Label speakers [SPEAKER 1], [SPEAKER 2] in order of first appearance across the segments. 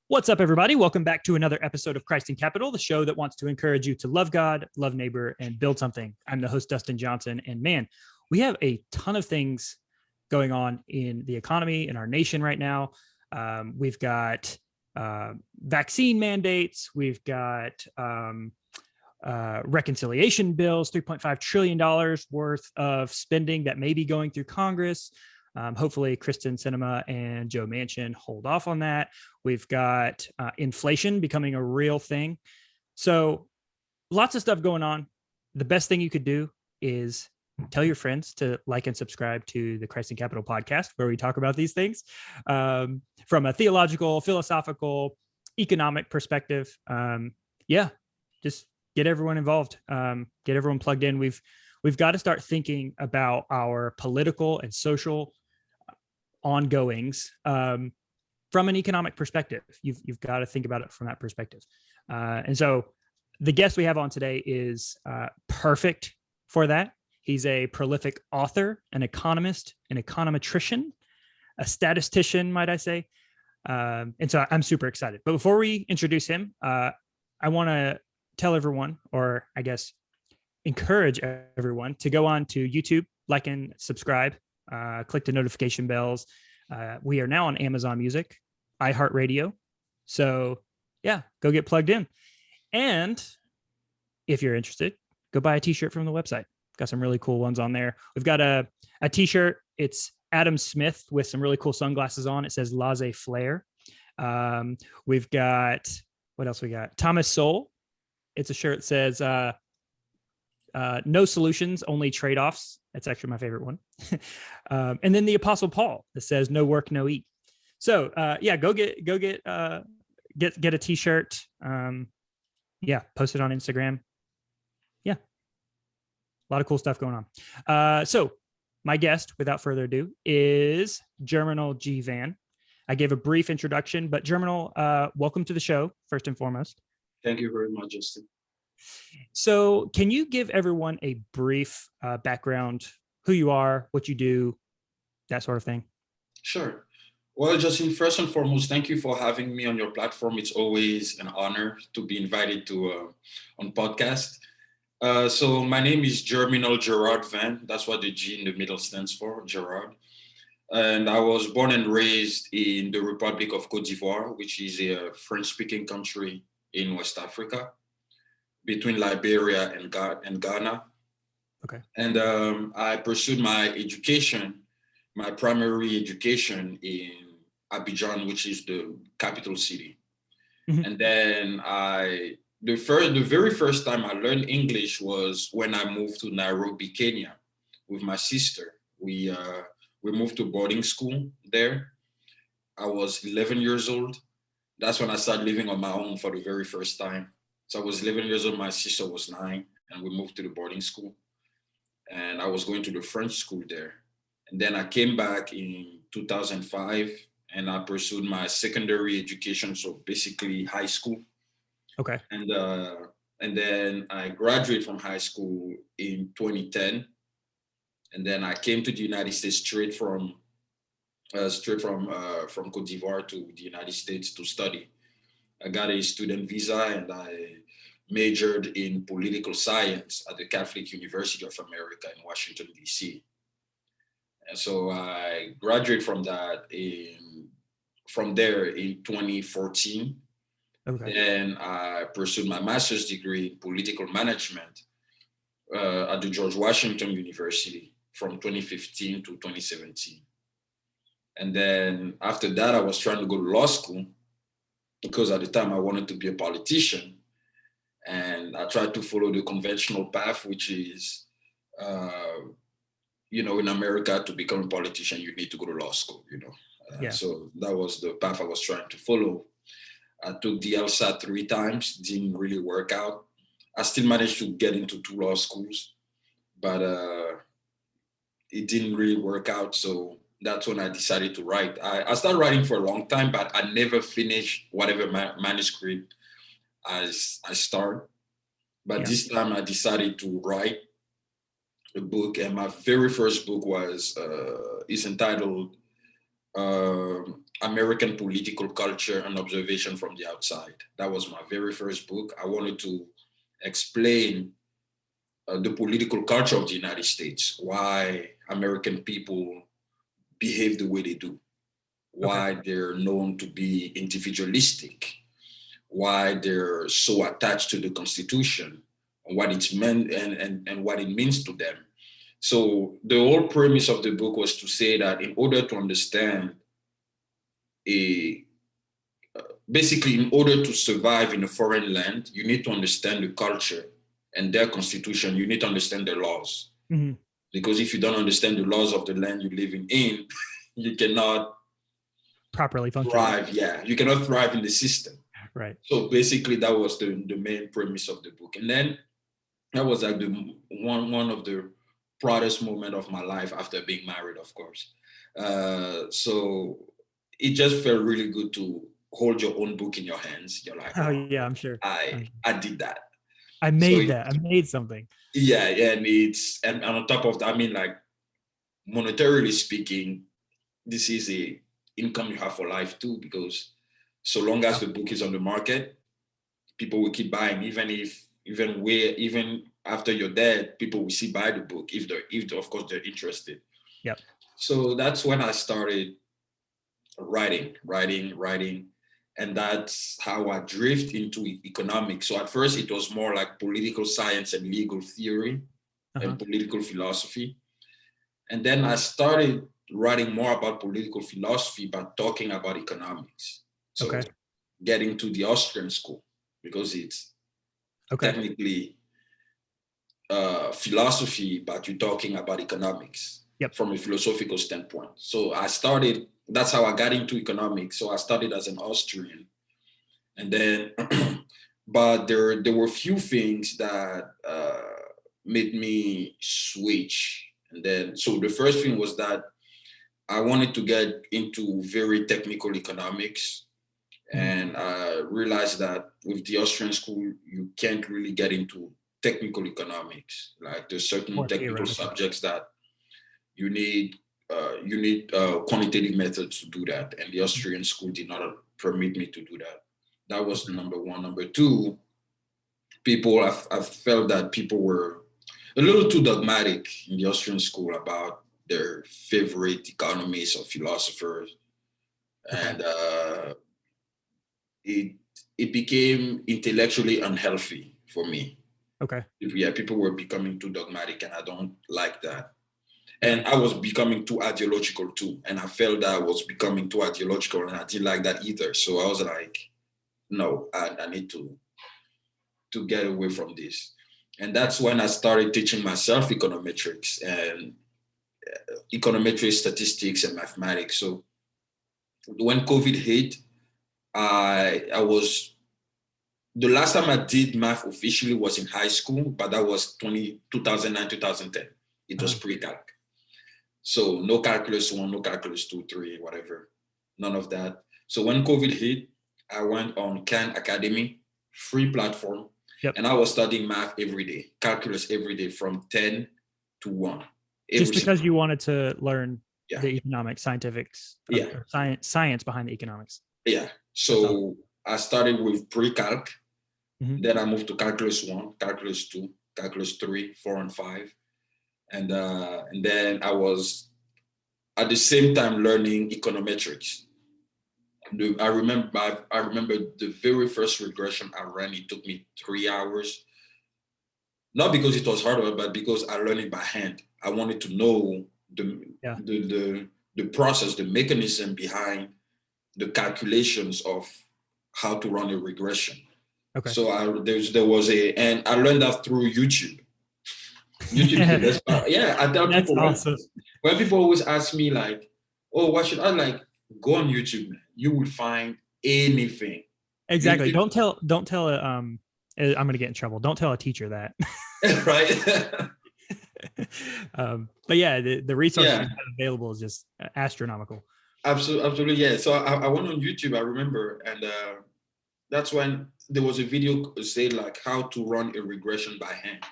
[SPEAKER 1] What's up, everybody? Welcome back to another episode of Christ in Capital, the show that wants to encourage you to love God, love neighbor, and build something. I'm the host, Dustin Johnson, and man, we have a ton of things going on in the economy in our nation right now. We've got vaccine mandates. We've got reconciliation bills, $3.5 trillion worth of spending that may be going through Congress. Hopefully Kristen Sinema and Joe Manchin hold off on that. We've got inflation becoming a real thing. So lots of stuff going on. The best thing you could do is tell your friends to like and subscribe to the Christ in Capital podcast, where we talk about these things from a theological, philosophical, economic perspective. Just get everyone involved, get everyone plugged in. We've got to start thinking about our political and social ongoings from an economic perspective. You've got to think about it from that perspective. And so the guest we have on today is perfect for that. He's a prolific author, an economist, an econometrician, a statistician, might I say. And so I'm super excited. But before we introduce him, I want to tell everyone, or I guess encourage everyone, to go on to YouTube, like and subscribe, click the notification bells. We are now on Amazon Music, iHeartRadio. So yeah, go get plugged in. And if you're interested, go buy a t-shirt from the website. Got some really cool ones on there. We've got a t-shirt. It's Adam Smith with some really cool sunglasses on. It says laissez-faire. We've got, what else we got? Thomas Sowell. It's a shirt that says, no solutions, only trade-offs. That's actually my favorite one. And then the Apostle Paul that says no work, no eat. So go get a t-shirt. Post it on Instagram. Yeah. A lot of cool stuff going on. So my guest, without further ado, is Germinal G. Van. I gave a brief introduction, but Germinal, welcome to the show, first and foremost.
[SPEAKER 2] Thank you very much, Justin.
[SPEAKER 1] So can you give everyone a brief background, who you are, what you do, that sort of thing?
[SPEAKER 2] Sure. Well, Justin, first and foremost, thank you for having me on your platform. It's always an honor to be invited to on podcast. So my name is Germinal Gerard Van. That's what the G in the middle stands for, Gerard. And I was born and raised in the Republic of Côte d'Ivoire, which is a French-speaking country in West Africa, between Liberia and Ghana.
[SPEAKER 1] Okay.
[SPEAKER 2] And I pursued my education, my primary education in Abidjan, which is the capital city. Mm-hmm. And then the very first time I learned English was when I moved to Nairobi, Kenya, with my sister. We moved to boarding school there. I was 11 years old. That's when I started living on my own for the very first time. So I was 11 years old, my sister was 9, and we moved to the boarding school. And I was going to the French school there. And then I came back in 2005, and I pursued my secondary education, so basically high school.
[SPEAKER 1] Okay.
[SPEAKER 2] And then I graduated from high school in 2010. And then I came to the United States straight from Côte d'Ivoire to the United States to study. I got a student visa and I majored in political science at the Catholic University of America in Washington, D.C. And so I graduated from there in 2014. Okay. Then I pursued my master's degree in political management at the George Washington University from 2015 to 2017. And then after that, I was trying to go to law school because at the time I wanted to be a politician. And I tried to follow the conventional path, which is, in America, to become a politician, you need to go to law school, So that was the path I was trying to follow. I took the LSAT 3 times, didn't really work out. I still managed to get into 2 law schools, but it didn't really work out. So that's when I decided to write. I started writing for a long time, but I never finished whatever manuscript I started. But this time I decided to write a book, and my very first book is entitled American Political Culture and Observation from the Outside. That was my very first book. I wanted to explain the political culture of the United States, why American people behave the way they do, why they're known to be individualistic, why they're so attached to the Constitution, and what it's meant and what it means to them. So the whole premise of the book was to say that in order to understand basically in order to survive in a foreign land, you need to understand the culture and their constitution. You need to understand their laws. Mm-hmm. Because if you don't understand the laws of the land you're living in, you cannot
[SPEAKER 1] properly function.
[SPEAKER 2] Thrive. Yeah, you cannot thrive in the system.
[SPEAKER 1] Right.
[SPEAKER 2] So basically that was the main premise of the book. And then that was like the one of the proudest moment of my life after being married, of course. So it just felt really good to hold your own book in your hands. You're like,
[SPEAKER 1] oh yeah, I'm sure.
[SPEAKER 2] I did that.
[SPEAKER 1] I made that. I made something.
[SPEAKER 2] Yeah, and on top of that, I mean, like monetarily speaking, this is a income you have for life too, because so long as the book is on the market, people will keep buying, even after you're dead, people will still buy the book if of course they're interested.
[SPEAKER 1] Yep.
[SPEAKER 2] So that's when I started writing, and that's how I drift into economics. So at first it was more like political science and legal theory and political philosophy. And then I started writing more about political philosophy by talking about economics. So getting to the Austrian school, because it's technically philosophy, but you're talking about economics from a philosophical standpoint. So that's how I got into economics. So I started as an Austrian. And then, but there were a few things that made me switch. And then, so the first thing was that I wanted to get into very technical economics. And I realized that with the Austrian school, you can't really get into technical economics. Like there's certain technical subjects that you need quantitative methods to do that. And the Austrian school did not permit me to do that. That was number one. Number two, I felt that people were a little too dogmatic in the Austrian school about their favorite economists or philosophers. And it became intellectually unhealthy for me. Yeah, people were becoming too dogmatic, and I don't like that. And I was becoming too ideological too. And I felt that I was becoming too ideological, and I didn't like that either. So I was like, no, I need to get away from this. And that's when I started teaching myself econometrics and econometrics, statistics, and mathematics. So when COVID hit, the last time I did math officially was in high school, but that was 2009, 2010. It was pre-calc. So no calculus 1, no calculus 2, 3, whatever, none of that. So when COVID hit, I went on Khan Academy, free platform, and I was studying math every day, calculus every day from 10 to 1.
[SPEAKER 1] Just because you wanted to learn the economic scientifics, science behind the economics.
[SPEAKER 2] Yeah. So I started with pre-calc, then I moved to calculus 1, calculus 2, calculus 3, 4, and 5. And then I was at the same time learning econometrics. I remember the very first regression I ran, it took me 3 hours. Not because it was hard, but because I learned it by hand. I wanted to know the process, the mechanism behind the calculations of how to run a regression. So and I learned that through YouTube. I tell people when people always ask me like, oh, what should I like? Go on YouTube, man. You will find anything.
[SPEAKER 1] Exactly. Don't tell I'm gonna get in trouble. Don't tell a teacher that.
[SPEAKER 2] Right.
[SPEAKER 1] But yeah, the resources available is just astronomical.
[SPEAKER 2] Absolutely, yeah. So I went on YouTube, I remember, and that's when there was a video say like how to run a regression by hand.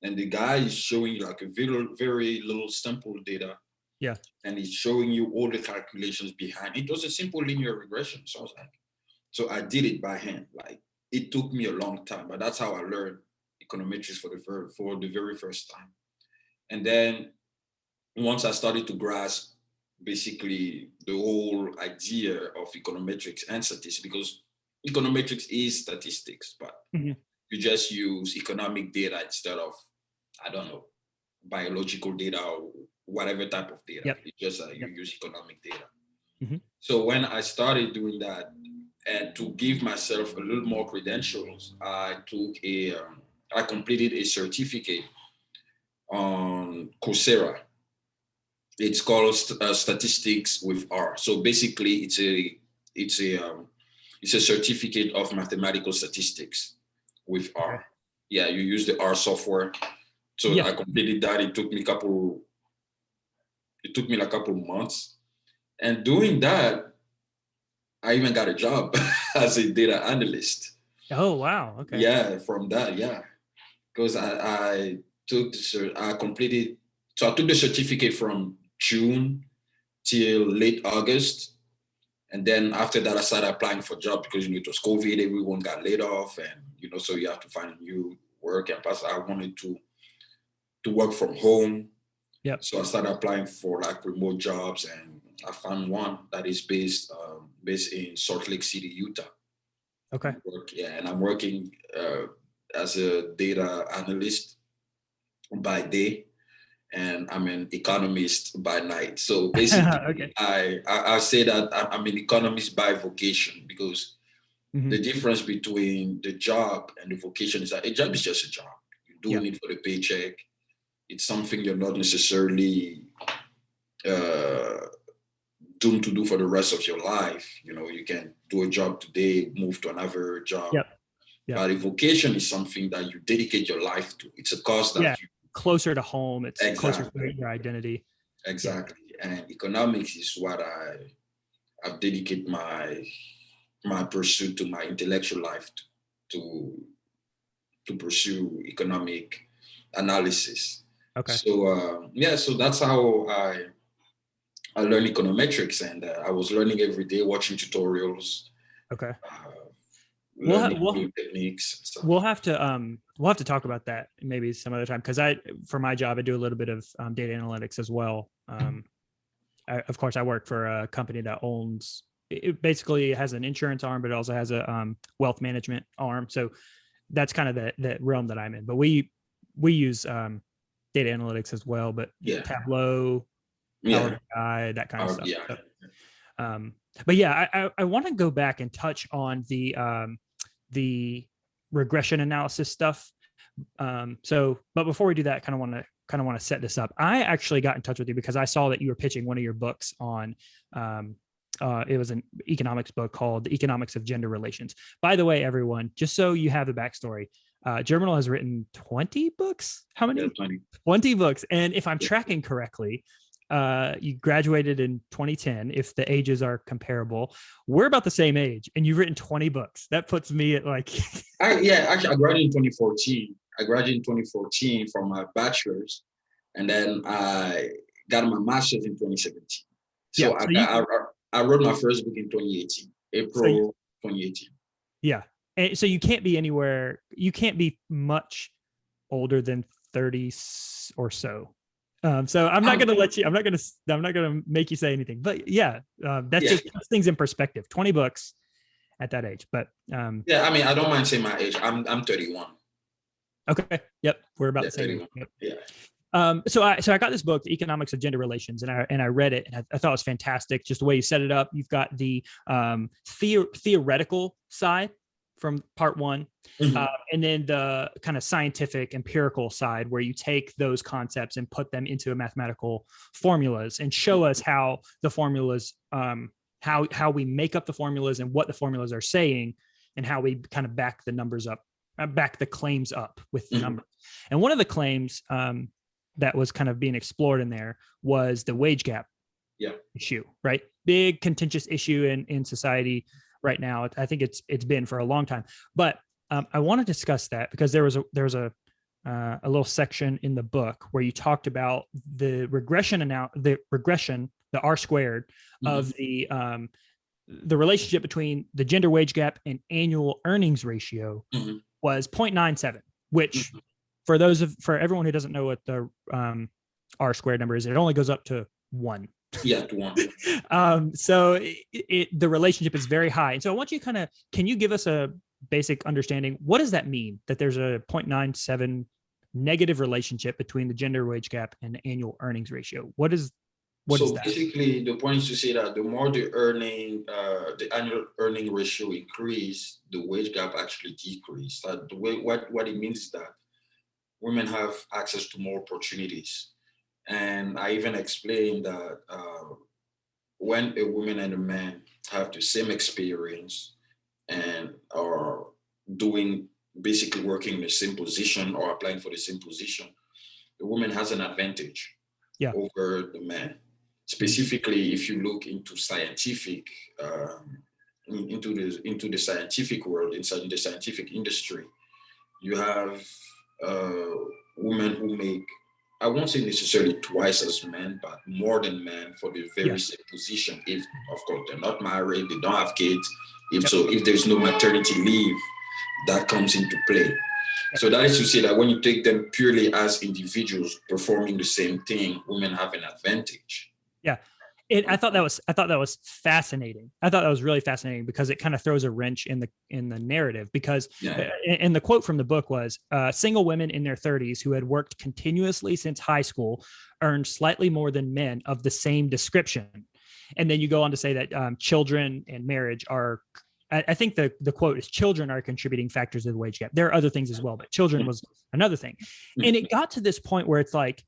[SPEAKER 2] And the guy is showing you like a very, very little sample data.
[SPEAKER 1] Yeah.
[SPEAKER 2] And it's showing you all the calculations behind. It was a simple linear regression. So I was like, so I did it by hand. Like, it took me a long time, but that's how I learned econometrics for the very first time. And then once I started to grasp basically the whole idea of econometrics and statistics, because econometrics is statistics, but you just use economic data instead of, I don't know, biological data or whatever type of data. It's just you use economic data. So when I started doing that, and to give myself a little more credentials, I completed a certificate on Coursera. It's called Statistics with R. So basically, it's a certificate of mathematical statistics with R. Okay. Yeah, you use the R software. So I completed that. It took me like a couple months, and doing that, I even got a job as a data analyst.
[SPEAKER 1] Oh wow! Okay.
[SPEAKER 2] Yeah, from that, because I took I completed. So I took the certificate from June till late August. And then after that, I started applying for jobs because, it was COVID, everyone got laid off, and, so you have to find new work. And plus I wanted to work from home.
[SPEAKER 1] Yep.
[SPEAKER 2] So I started applying for like remote jobs, and I found one that is based in Salt Lake City, Utah.
[SPEAKER 1] Okay.
[SPEAKER 2] And I'm working as a data analyst by day, and I'm an economist by night. So basically, I say that I'm an economist by vocation, because the difference between the job and the vocation is that a job is just a job. You're doing it for the paycheck. It's something you're not necessarily doomed to do for the rest of your life. You can do a job today, move to another job.
[SPEAKER 1] Yep.
[SPEAKER 2] But a vocation is something that you dedicate your life to. It's a cause that
[SPEAKER 1] closer to home. It's closer to your identity.
[SPEAKER 2] Exactly. And economics is what I've dedicated my pursuit to, my intellectual life to pursue economic analysis.
[SPEAKER 1] Okay.
[SPEAKER 2] So so that's how I learned econometrics, and I was learning every day, watching tutorials.
[SPEAKER 1] Okay.
[SPEAKER 2] Learning new techniques.
[SPEAKER 1] We'll have to talk about that maybe some other time, because for my job I do a little bit of data analytics as well. Of course, I work for a company that owns. It basically has an insurance arm, but it also has a wealth management arm. So that's kind of the realm that I'm in. But we use data analytics as well, but Tableau, Power BI, that kind of stuff. So, but I want to go back and touch on the regression analysis stuff. But before we do that, kind of want to set this up. I actually got in touch with you because I saw that you were pitching one of your books on. It was an economics book called The Economics of Gender Relations. By the way, everyone, just so you have the backstory, Germinal has written 20 books. How many? 20 books. And if I'm tracking correctly, you graduated in 2010. If the ages are comparable, we're about the same age, and you've written 20 books. That puts me at like.
[SPEAKER 2] Actually, I graduated in 2014. I graduated in 2014 from my bachelor's, and then I got my master's in 2017. So I wrote my first book in 2018, April 2018.
[SPEAKER 1] Yeah. And so you can't be much older than 30 or so. So I'm not going to make you say anything, but just puts things in perspective. 20 books at that age, but
[SPEAKER 2] I don't mind saying my age. I'm 31.
[SPEAKER 1] Okay. Yep. We're about the same. Yep.
[SPEAKER 2] Yeah.
[SPEAKER 1] So I got this book, The Economics of Gender Relations, and I read it, and I thought it was fantastic. Just the way you set it up. You've got the theoretical side from part one, and then the kind of scientific empirical side, where you take those concepts and put them into mathematical formulas and show us how the formulas, how we make up the formulas and what the formulas are saying, and how we kind of back the numbers up, back the claims up with the numbers. And one of the claims that was kind of being explored in there was the wage gap issue, right? Big contentious issue in society right now. I think it's been for a long time, but I want to discuss that because there was a a little section in the book where you talked about the regression, the R squared of the relationship between the gender wage gap and annual earnings ratio was 0.97, which for everyone who doesn't know what the R squared number is, it only goes up to 1.
[SPEAKER 2] Yeah, to 1.
[SPEAKER 1] So the relationship is very high. And so I want you can you give us a basic understanding? What does that mean that there's a 0.97 negative relationship between the gender wage gap and the annual earnings ratio? What is that?
[SPEAKER 2] Basically, the point is to say that the more the annual earning ratio increase, the wage gap actually decrease. The way what it means is that women have access to more opportunities. And I even explained that when a woman and a man have the same experience and are basically working in the same position or applying for the same position, the woman has an advantage over the man. Specifically, if you look into scientific, into the scientific world, inside the scientific industry, you have women who make, I won't say necessarily twice as men, but more than men for the very same position. If, of course, they're not married, they don't have kids. If there's no maternity leave, that comes into play. So that is to say that when you take them purely as individuals performing the same thing, women have an advantage.
[SPEAKER 1] Yeah. I thought that was fascinating. I thought that was really fascinating because it kind of throws a wrench in the narrative, because and the quote from the book was single women in their 30s who had worked continuously since high school earned slightly more than men of the same description. And then you go on to say that children and marriage are, I think the quote is, children are contributing factors of the wage gap. There are other things as well, but children was another thing. And it got to this point where it's like,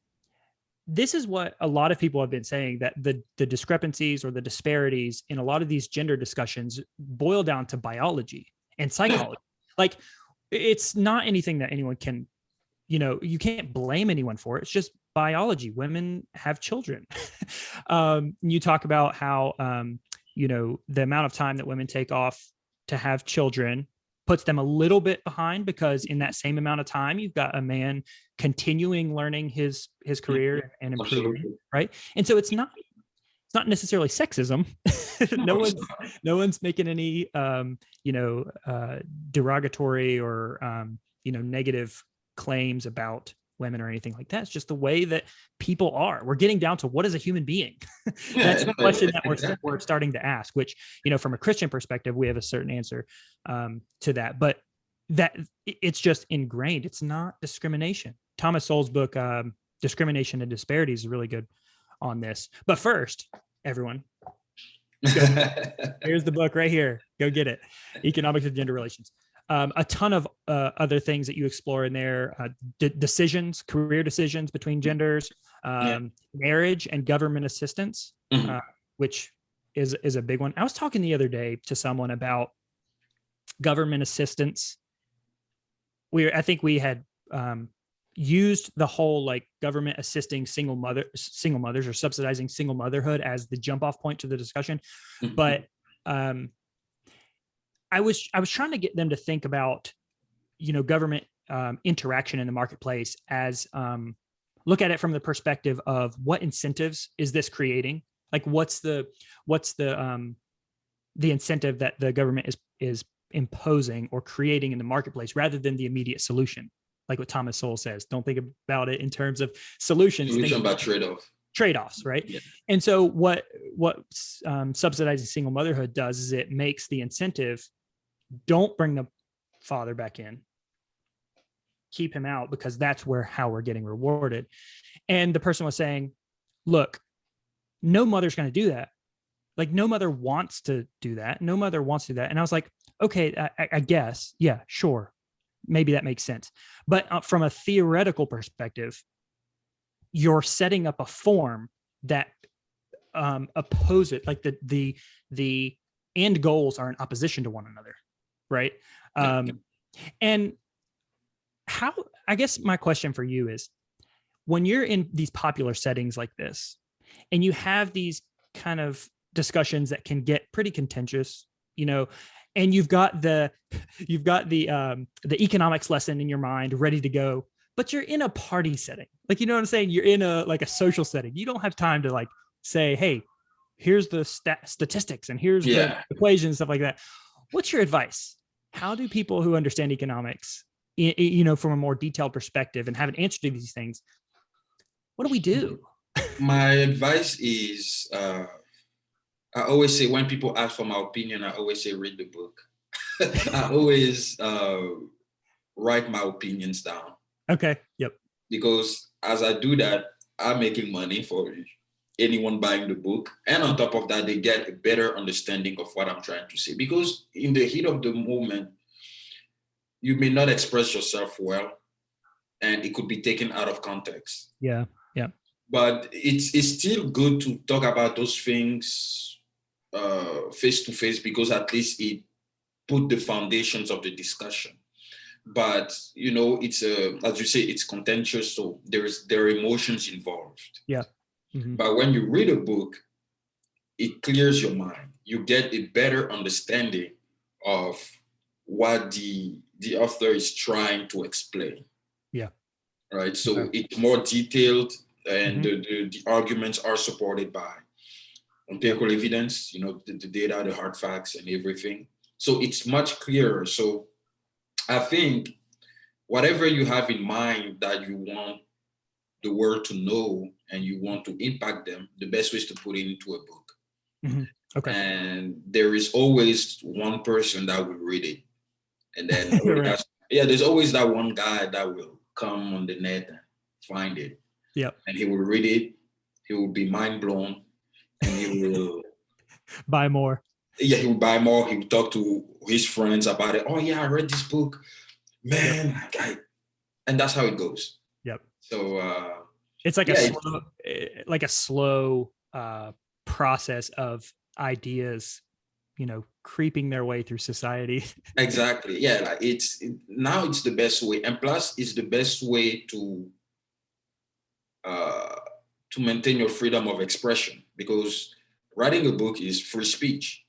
[SPEAKER 1] this is what a lot of people have been saying, that the discrepancies or the disparities in a lot of these gender discussions boil down to biology and psychology. Like, it's not anything that anyone can, you can't blame anyone for. It's just biology. Women have children. You talk about how, the amount of time that women take off to have children puts them a little bit behind, because in that same amount of time, you've got a man continuing learning his career and improving, right? And so it's not necessarily sexism. no one's making any derogatory or negative claims about women or anything like that. It's just the way that people are. We're getting down to, what is a human being? That's the question that we're starting to ask, which, from a Christian perspective, we have a certain answer to that, but that it's just ingrained. It's not discrimination. Thomas Sowell's book, Discrimination and Disparities, is really good on this. But first, everyone, here's the book right here. Go get it. Economics of Gender Relations. A ton of other things that you explore in there, decisions, career decisions between genders, marriage and government assistance, which is a big one. I was talking the other day to someone about government assistance. I think we had used the whole government assisting single mothers or subsidizing single motherhood as the jump off point to the discussion. But I was trying to get them to think about, government interaction in the marketplace as look at it from the perspective of, what incentives is this creating? Like, what's the incentive that the government is imposing or creating in the marketplace, rather than the immediate solution? Like what Thomas Sowell says, don't think about it in terms of solutions. Think
[SPEAKER 2] about
[SPEAKER 1] trade-offs, right? Yeah. And so what subsidizing single motherhood does is it makes the incentive, don't bring the father back in, keep him out, because that's how we're getting rewarded. And the person was saying, look, no mother's going to do that. Like, no mother wants to do that. No mother wants to do that. And I was like, okay, I guess, yeah, sure. Maybe that makes sense. But from a theoretical perspective, you're setting up a form that oppose it. Like the end goals are in opposition to one another. Right. And how, I guess my question for you is, when you're in these popular settings like this, and you have these kind of discussions that can get pretty contentious, and you've got the economics lesson in your mind ready to go but you're in a party setting. Like, you know what I'm saying? You're in a social setting. You don't have time to like say, hey, here's the statistics and here's the equations and stuff like that. What's your advice? How do people who understand economics, from a more detailed perspective and have an answer to these things, what do we do?
[SPEAKER 2] My advice is, I always say, when people ask for my opinion, I always say, read the book. I always write my opinions down.
[SPEAKER 1] Okay. Yep.
[SPEAKER 2] Because as I do that, I'm making money for anyone buying the book. And on top of that, they get a better understanding of what I'm trying to say. Because in the heat of the moment, you may not express yourself well, and it could be taken out of context.
[SPEAKER 1] Yeah. Yeah.
[SPEAKER 2] But it's still good to talk about those things face to face, because at least it put the foundations of the discussion. But it's as you say, it's contentious, so there are emotions involved.
[SPEAKER 1] Yeah. Mm-hmm.
[SPEAKER 2] But when you read a book, it clears your mind. You get a better understanding of what the author is trying to explain.
[SPEAKER 1] Yeah.
[SPEAKER 2] Right. So it's more detailed, and the arguments are supported by empirical evidence, the data, the hard facts, and everything. So it's much clearer. So I think whatever you have in mind that you want the world to know and you want to impact them, the best way is to put it into a book.
[SPEAKER 1] Mm-hmm. Okay.
[SPEAKER 2] And there is always one person that will read it. And then right. There's always that one guy that will come on the net and find it.
[SPEAKER 1] Yep.
[SPEAKER 2] And he will read it. He will be mind blown, and he will
[SPEAKER 1] buy more.
[SPEAKER 2] Yeah, he will buy more. He will talk to his friends about it. Oh yeah, I read this book, man. Yep. And that's how it goes.
[SPEAKER 1] Yep.
[SPEAKER 2] So
[SPEAKER 1] it's like a slow process of ideas, creeping their way through society. Exactly.
[SPEAKER 2] Yeah, it's the best way, and plus it's the best way to maintain your freedom of expression, because writing a book is free speech.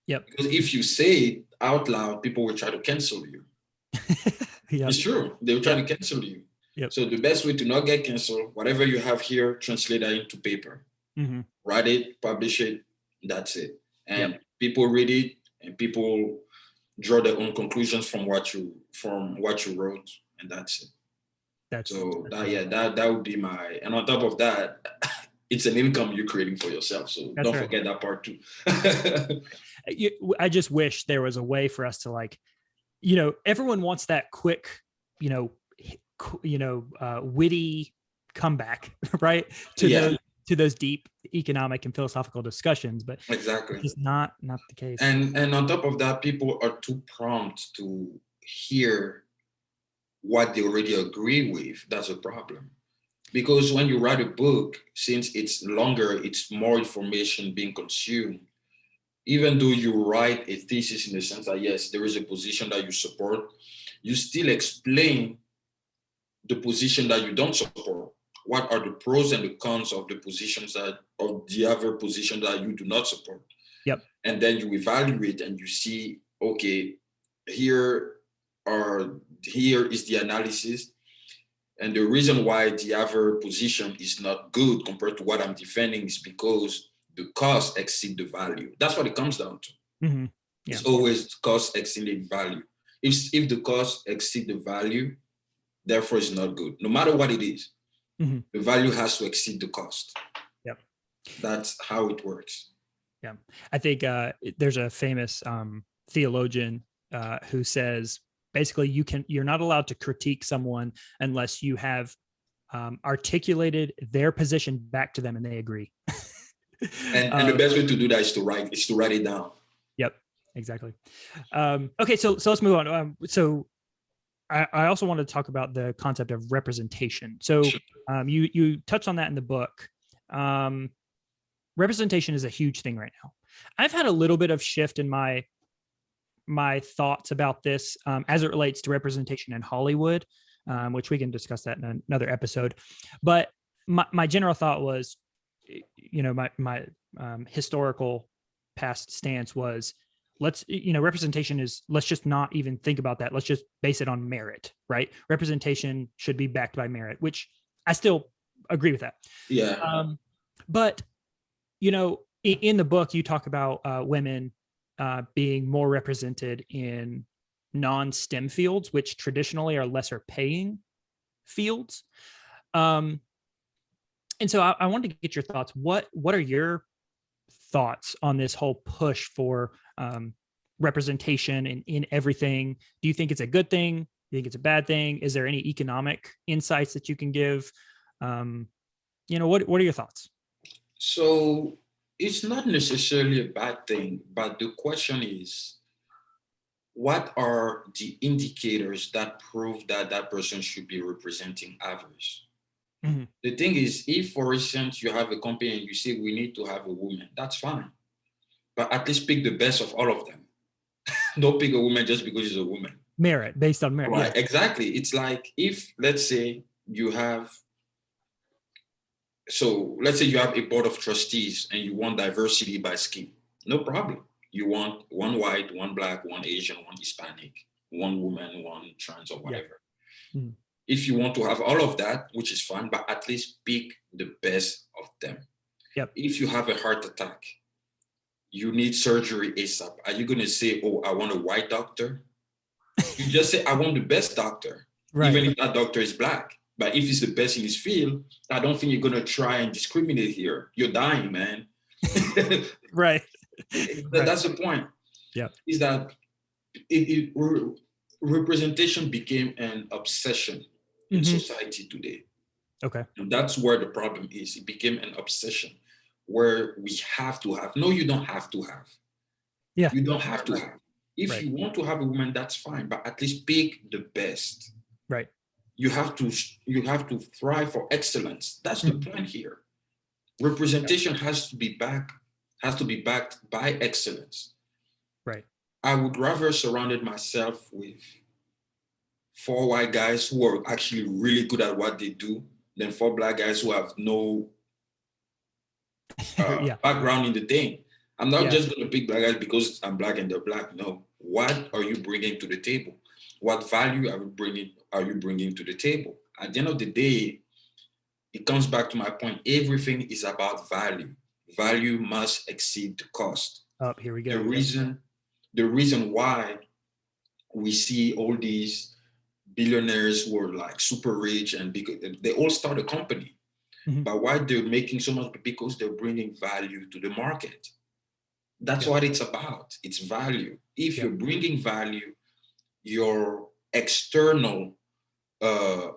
[SPEAKER 1] Yep.
[SPEAKER 2] Because if you say it out loud, people will try to cancel you. Yep. It's true. They will try to cancel you.
[SPEAKER 1] Yep.
[SPEAKER 2] So the best way to not get canceled, whatever you have here, translate that into paper.
[SPEAKER 1] Mm-hmm.
[SPEAKER 2] Write it, publish it, that's it. And people read it, and people draw their own conclusions from what you wrote, and that's it. That would be my, and on top of that, it's an income you're creating for yourself. So don't forget that part too.
[SPEAKER 1] I just wish there was a way for us to everyone wants that quick, witty comeback, right? To those deep economic and philosophical discussions, but
[SPEAKER 2] exactly,
[SPEAKER 1] it's not the case.
[SPEAKER 2] And on top of that, people are too prompt to hear what they already agree with. That's a problem. Because when you write a book, since it's longer, it's more information being consumed. Even though you write a thesis in the sense that, yes, there is a position that you support, you still explain the position that you don't support. What are the pros and the cons of the positions of the other position that you do not support?
[SPEAKER 1] Yep.
[SPEAKER 2] And then you evaluate and you see, okay, here is the analysis. And the reason why the other position is not good compared to what I'm defending is because the cost exceeds the value. That's what it comes down to.
[SPEAKER 1] Mm-hmm. Yeah.
[SPEAKER 2] It's always cost exceeding value. If the cost exceeds the value, therefore it's not good. No matter what it is, the value has to exceed the cost.
[SPEAKER 1] Yep.
[SPEAKER 2] That's how it works.
[SPEAKER 1] Yeah. I think there's a famous theologian who says, basically, you're not allowed to critique someone unless you have articulated their position back to them and they agree.
[SPEAKER 2] and the best way to do that is to write it down.
[SPEAKER 1] Yep, exactly. Okay, so let's move on. So I also want to talk about the concept of representation. So you touched on that in the book. Representation is a huge thing right now. I've had a little bit of shift in my thoughts about this as it relates to representation in Hollywood, which we can discuss that in another episode. But my general thought was, my historical past stance was, let's, representation is, let's just not even think about that. Let's just base it on merit, right? Representation should be backed by merit, which I still agree with that.
[SPEAKER 2] Yeah.
[SPEAKER 1] But, in the book, you talk about women being more represented in non-STEM fields, which traditionally are lesser paying fields. And so I wanted to get your thoughts. What are your thoughts on this whole push for representation in everything? Do you think it's a good thing? Do you think it's a bad thing? Is there any economic insights that you can give? What are your thoughts?
[SPEAKER 2] So it's not necessarily a bad thing, but the question is, what are the indicators that prove that that person should be representing others? Mm-hmm. The thing is, if, for instance, you have a company and you say we need to have a woman, that's fine. But at least pick the best of all of them. Don't pick a woman just because she's a woman.
[SPEAKER 1] Merit, based on merit.
[SPEAKER 2] Right, yeah. Exactly. It's like if, let's say you have a board of trustees and you want diversity by skin. No problem. You want one white, one black, one Asian, one Hispanic, one woman, one trans, or whatever. Yeah. Mm-hmm. If you want to have all of that, which is fine, but at least pick the best of them.
[SPEAKER 1] Yep.
[SPEAKER 2] If you have a heart attack, you need surgery ASAP. Are you going to say, oh, I want a white doctor? You just say, I want the best doctor, right, even if that doctor is black. But if he's the best in his field, I don't think you're going to try and discriminate here. You're dying, man.
[SPEAKER 1] Right.
[SPEAKER 2] That's the point.
[SPEAKER 1] Yeah.
[SPEAKER 2] Is that representation became an obsession in society today.
[SPEAKER 1] Okay.
[SPEAKER 2] And that's where the problem is. It became an obsession where we have to have. No, you don't have to have.
[SPEAKER 1] Yeah.
[SPEAKER 2] You don't have to have. If you want to have a woman, that's fine, but at least pick the best.
[SPEAKER 1] Right.
[SPEAKER 2] You have to thrive for excellence. That's the point here. Representation has to be backed by excellence.
[SPEAKER 1] Right.
[SPEAKER 2] I would rather surrounded myself with 4 white guys who are actually really good at what they do than 4 black guys who have no background in the thing. I'm not just going to pick black guys because I'm black and they're black. No. What are you bringing to the table? What value are you bringing to the table? At the end of the day, it comes back to my point. Everything is about value. Value must exceed the cost.
[SPEAKER 1] Oh, here we go.
[SPEAKER 2] The reason why we see all these billionaires who are like super rich and they all start a company. Mm-hmm. But why they're making so much? Because they're bringing value to the market. That's what it's about. It's value. If you're bringing value, your external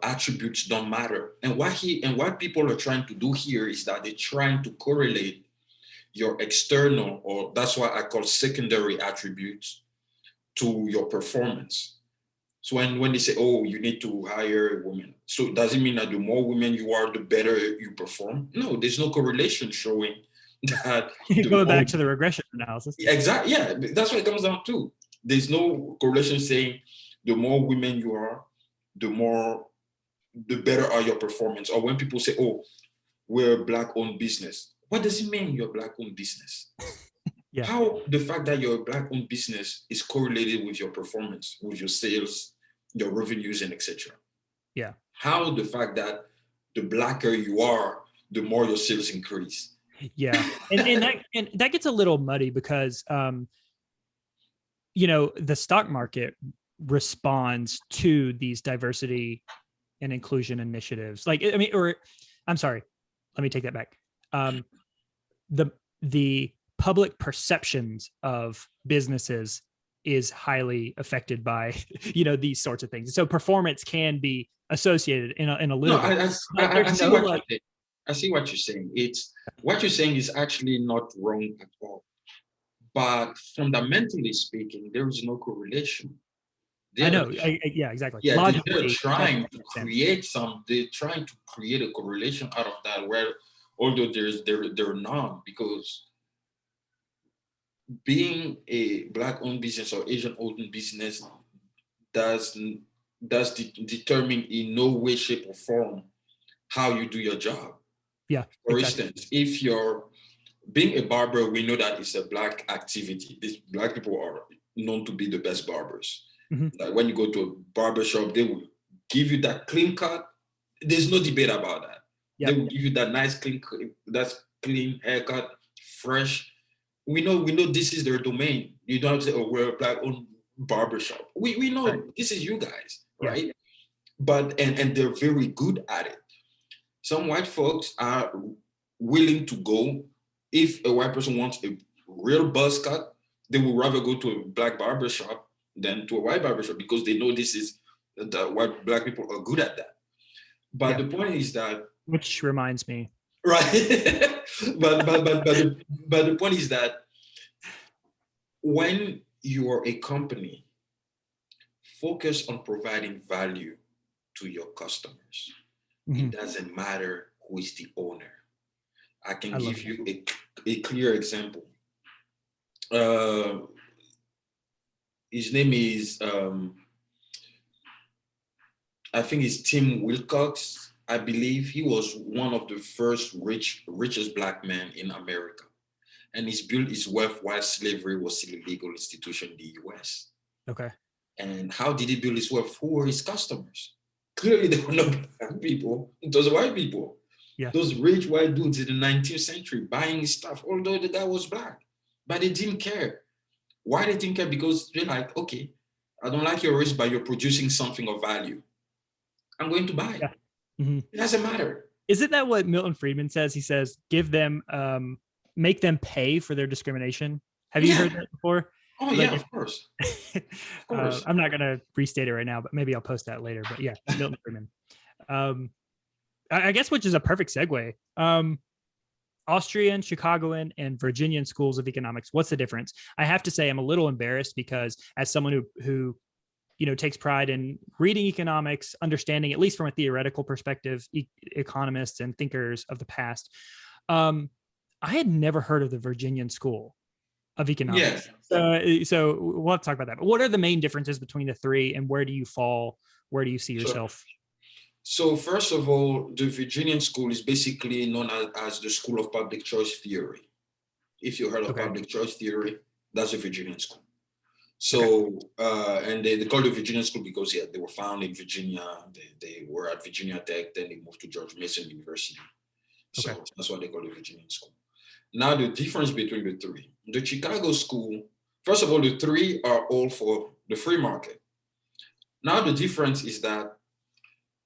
[SPEAKER 2] attributes don't matter. And what people are trying to do here is that they're trying to correlate your external, or that's what I call secondary attributes, to your performance. So when they say, oh, you need to hire a woman, so does it mean that the more women you are, the better you perform? No, there's no correlation showing that.
[SPEAKER 1] Going back to the regression analysis.
[SPEAKER 2] Exactly. Yeah, that's what it comes down to. There's no correlation saying the more women you are, the better are your performance. Or when people say, oh, we're a black-owned business. What does it mean you're a black-owned business? Yeah. How the fact that you're a black-owned business is correlated with your performance, with your sales, your revenues, and etc.
[SPEAKER 1] Yeah.
[SPEAKER 2] How the fact that the blacker you are, the more your sales increase.
[SPEAKER 1] Yeah. And that gets a little muddy because, the stock market responds to these diversity and inclusion initiatives. I'm sorry, let me take that back. The public perceptions of businesses is highly affected by, these sorts of things. So performance can be associated in a little bit.
[SPEAKER 2] I see what you're saying. What you're saying is actually not wrong at all. But fundamentally speaking, there is no correlation.
[SPEAKER 1] Yeah, exactly.
[SPEAKER 2] Yeah, logically, they're trying to create a correlation out of that, where although there none, because being a black-owned business or Asian-owned business does determine in no way, shape, or form how you do your job.
[SPEAKER 1] Yeah.
[SPEAKER 2] For instance, if you're being a barber, we know that it's a Black activity. These Black people are known to be the best barbers. Like when you go to a barber shop, they will give you that clean cut. There's no debate about that. Yep. They will give you that nice clean haircut, fresh. We know this is their domain. You don't have to say, oh, we're a Black-owned barbershop. We know This is you guys, right? Yeah. But and they're very good at it. Some white folks are willing to go. If a white person wants a real buzz cut, they would rather go to a Black barbershop than to a white barbershop because they know this is the white Black people are good at that. But the point is that,
[SPEAKER 1] which reminds me,
[SPEAKER 2] right? but the point is that when you are a company, focus on providing value to your customers. It doesn't matter who is the owner. I can give you a clear example. His name is, I think it's Tim Wilcox, I believe. He was one of the first richest Black men in America. And he's built his wealth while slavery was still a legal institution in the US.
[SPEAKER 1] Okay.
[SPEAKER 2] And how did he build his wealth? Who were his customers? Clearly, they were not Black people. It was white people. Yeah. Those rich white dudes in the 19th century buying his stuff, although the guy was Black. But they didn't care. Why they didn't care? Because they're like, okay, I don't like your race, but you're producing something of value. I'm going to buy it. Yeah. It doesn't matter.
[SPEAKER 1] Isn't that what Milton Friedman says? He says, give them, make them pay for their discrimination. Have you heard that before?
[SPEAKER 2] Oh, yeah, of course.
[SPEAKER 1] Of course. I'm not going to restate it right now, but maybe I'll post that later. But yeah, Milton Friedman. I guess, which is a perfect segue. Austrian, Chicagoan, and Virginian schools of economics. What's the difference? I have to say I'm a little embarrassed because as someone who takes pride in reading economics, understanding, at least from a theoretical perspective, economists and thinkers of the past, I had never heard of the Virginian School of economics. Yes. So we'll have to talk about that. But what are the main differences between the three, and where do you fall? Where do you see yourself?
[SPEAKER 2] So first of all, the Virginian school is basically known as the School of Public Choice Theory. If you heard of public choice theory, that's the Virginian school. So, and they call it Virginia School because they were founded in Virginia. They were at Virginia Tech, then they moved to George Mason University. So that's why they call it Virginia School. Now, the difference between the three. The Chicago school, first of all, the three are all for the free market. Now, the difference is that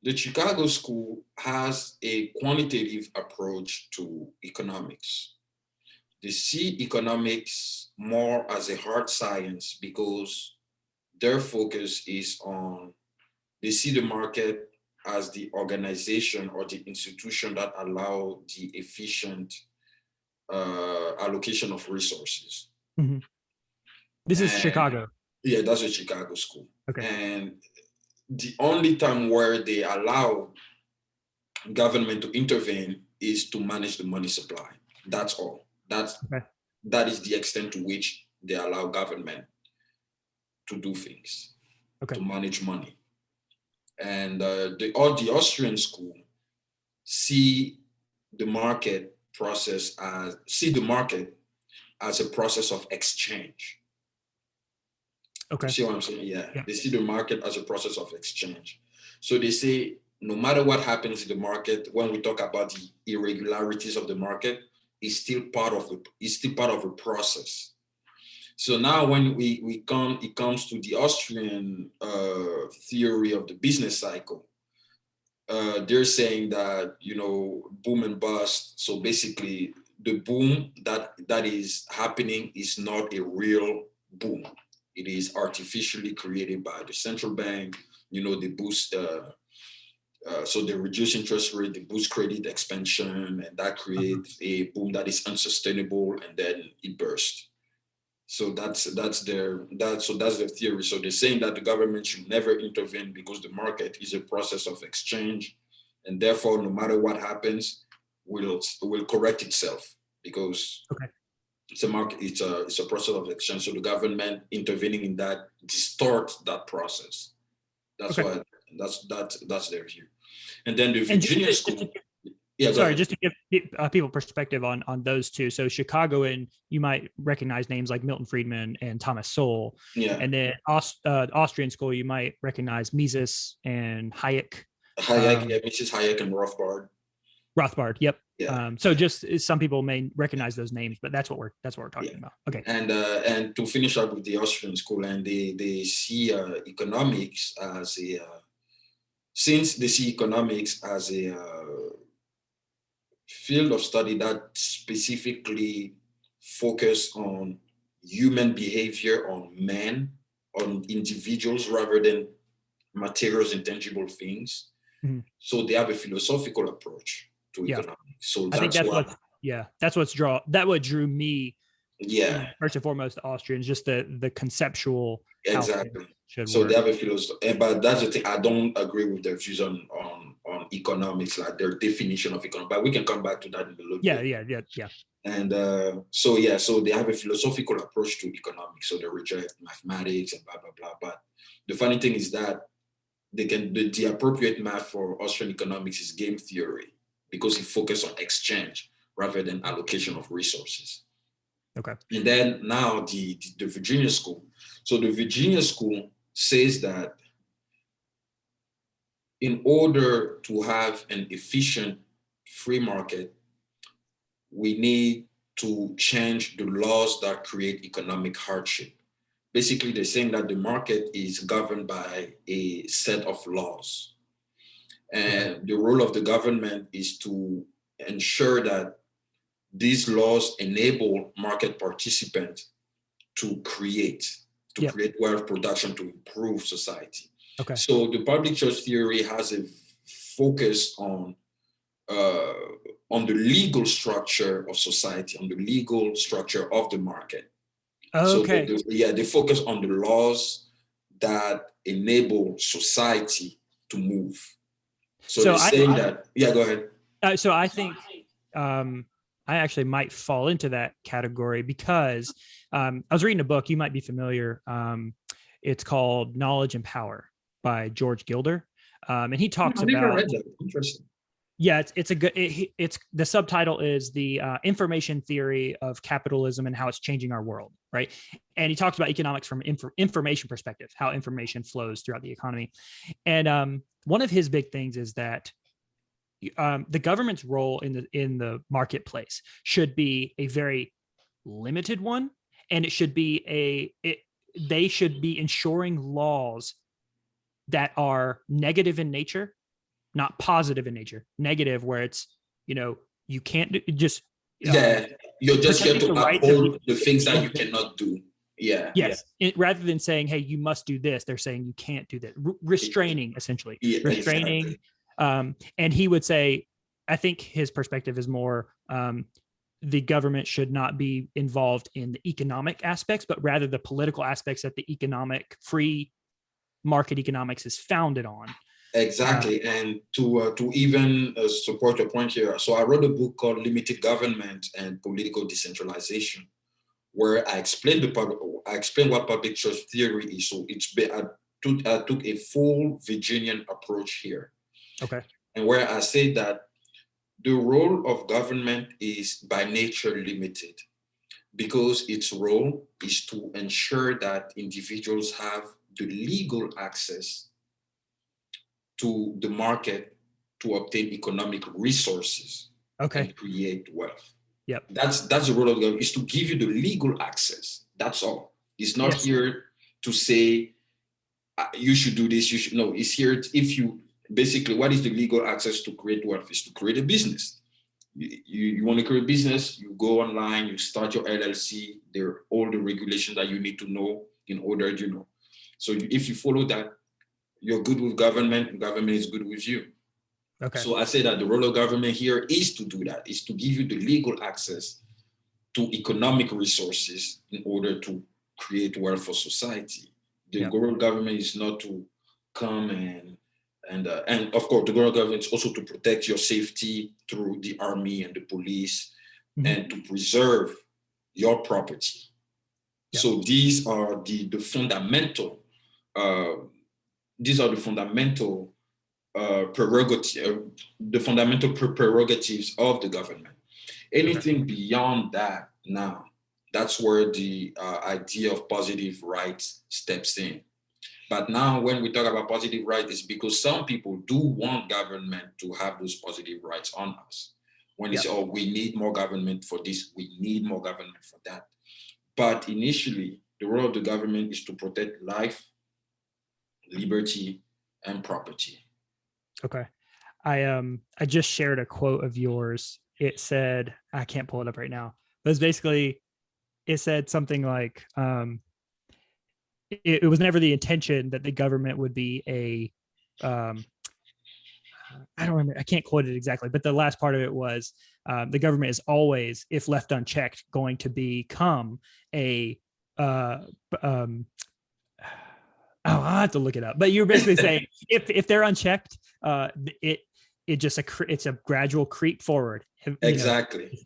[SPEAKER 2] the Chicago school has a quantitative approach to economics. They see economics more as a hard science because their focus is on, they see the market as the organization or the institution that allow the efficient allocation of resources.
[SPEAKER 1] Mm-hmm. This is Chicago.
[SPEAKER 2] Yeah, that's a Chicago school.
[SPEAKER 1] Okay.
[SPEAKER 2] And the only time where they allow government to intervene is to manage the money supply. That's all. That is the extent to which they allow government to do things, to manage money. And the Austrian school see the market as a process of exchange.
[SPEAKER 1] Okay.
[SPEAKER 2] See what I'm saying? Yeah. They see the market as a process of exchange. So they say, no matter what happens in the market, when we talk about the irregularities of the market, it's still part of a process. So now when it comes to the Austrian theory of the business cycle, they're saying that, boom and bust. So basically the boom that is happening is not a real boom. It is artificially created by the central bank. They boost, so they reduce interest rate, they boost credit expansion, and that creates a boom that is unsustainable, and then it bursts. So that's their theory. So they're saying that the government should never intervene because the market is a process of exchange, and therefore, no matter what happens, will correct itself because it's a market. It's a process of exchange. So the government intervening in that distorts that process. That's why that's their view. And then the Virginia school. Yeah, go
[SPEAKER 1] Sorry,
[SPEAKER 2] ahead.
[SPEAKER 1] just to give people perspective on those two. So Chicagoan, you might recognize names like Milton Friedman and Thomas Sowell.
[SPEAKER 2] Yeah.
[SPEAKER 1] And then Austrian school, you might recognize Mises and Hayek.
[SPEAKER 2] Hayek, yeah, Mrs. Hayek and Rothbard.
[SPEAKER 1] Rothbard, yep.
[SPEAKER 2] Yeah.
[SPEAKER 1] So just some people may recognize those names, but that's what we're talking about. Okay.
[SPEAKER 2] And to finish up with the Austrian school, and they see economics as a since they see economics as a field of study that specifically focus on human behavior, on men, on individuals rather than materials, intangible things. Mm-hmm. So they have a philosophical approach to economics. So
[SPEAKER 1] I think that's what drew me. First and foremost, the Austrians, just the conceptual.
[SPEAKER 2] Exactly. So work. They have a philosophy, but that's the thing. I don't agree with their views on economics, like their definition of economics. But we can come back to that in a little bit.
[SPEAKER 1] Yeah.
[SPEAKER 2] And so they have a philosophical approach to economics. So they reject mathematics and blah blah blah. But the funny thing is that the appropriate math for Austrian economics is game theory, because it focuses on exchange rather than allocation of resources.
[SPEAKER 1] Okay.
[SPEAKER 2] And then now the Virginia school. So the Virginia school says that in order to have an efficient free market, we need to change the laws that create economic hardship. Basically, they're saying that the market is governed by a set of laws. And the role of the government is to ensure that these laws enable market participants to create wealth production to improve society.
[SPEAKER 1] Okay.
[SPEAKER 2] So the public choice theory has a focus on the legal structure of society, on the legal structure of the market.
[SPEAKER 1] Okay.
[SPEAKER 2] So they focus on the laws that enable society to move. So they're saying that. Yeah, go ahead.
[SPEAKER 1] So I think I actually might fall into that category because I was reading a book. You might be familiar. It's called Knowledge and Power by George Gilder, and he talks about.
[SPEAKER 2] Never read that. Interesting.
[SPEAKER 1] Yeah, it's a good. It's the subtitle is the information theory of capitalism and how it's changing our world, right? And he talks about economics from information perspective, how information flows throughout the economy, and one of his big things is that the government's role in the marketplace should be a very limited one, and it should be they should be ensuring laws that are negative in nature, not positive in nature. Negative where it's you can't just
[SPEAKER 2] you're just here to uphold the things that you cannot do.
[SPEAKER 1] Yes. Rather than saying, hey, you must do this, they're saying you can't do that. Restraining, essentially. Restraining. Exactly. And he would say, I think his perspective is more the government should not be involved in the economic aspects, but rather the political aspects that the economic free market economics is founded on.
[SPEAKER 2] Exactly. And to even support your point here, so I wrote a book called Limited Government and Political Decentralization, where I explained what public choice theory is. So I took a full Virginian approach here.
[SPEAKER 1] Okay.
[SPEAKER 2] And where I say that the role of government is by nature limited, because its role is to ensure that individuals have the legal access to the market to obtain economic resources and create wealth.
[SPEAKER 1] Yep.
[SPEAKER 2] That's the role of the government, is to give you the legal access. That's all. It's not here to say you should do this, you should. No, it's here if you basically, what is the legal access to create wealth? Is to create a business. You want to create a business, you go online, you start your LLC. There are all the regulations that you need to know in order, So if you follow that, you're good with government, government is good with you.
[SPEAKER 1] Okay.
[SPEAKER 2] So I say that the role of government here is to do that, is to give you the legal access to economic resources in order to create wealth for society. The role of government is not to come and of course the role of government is also to protect your safety through the army and the police, and to preserve your property. Yep. So these are the fundamental prerogative, the fundamental prerogatives of the government. Anything beyond that now, that's where the idea of positive rights steps in. But now when we talk about positive rights, it's because some people do want government to have those positive rights on us. When they say, oh, we need more government for this, we need more government for that. But initially, the role of the government is to protect life, liberty, and property.
[SPEAKER 1] Okay. I just shared a quote of yours. It said, I can't pull it up right now, but it's basically, it said something like, it was never the intention that the government would be a, I don't remember, I can't quote it exactly, but the last part of it was, the government is always, if left unchecked, going to become a, I'll have to look it up. But you're basically saying if they're unchecked, it's a gradual creep forward.
[SPEAKER 2] Exactly.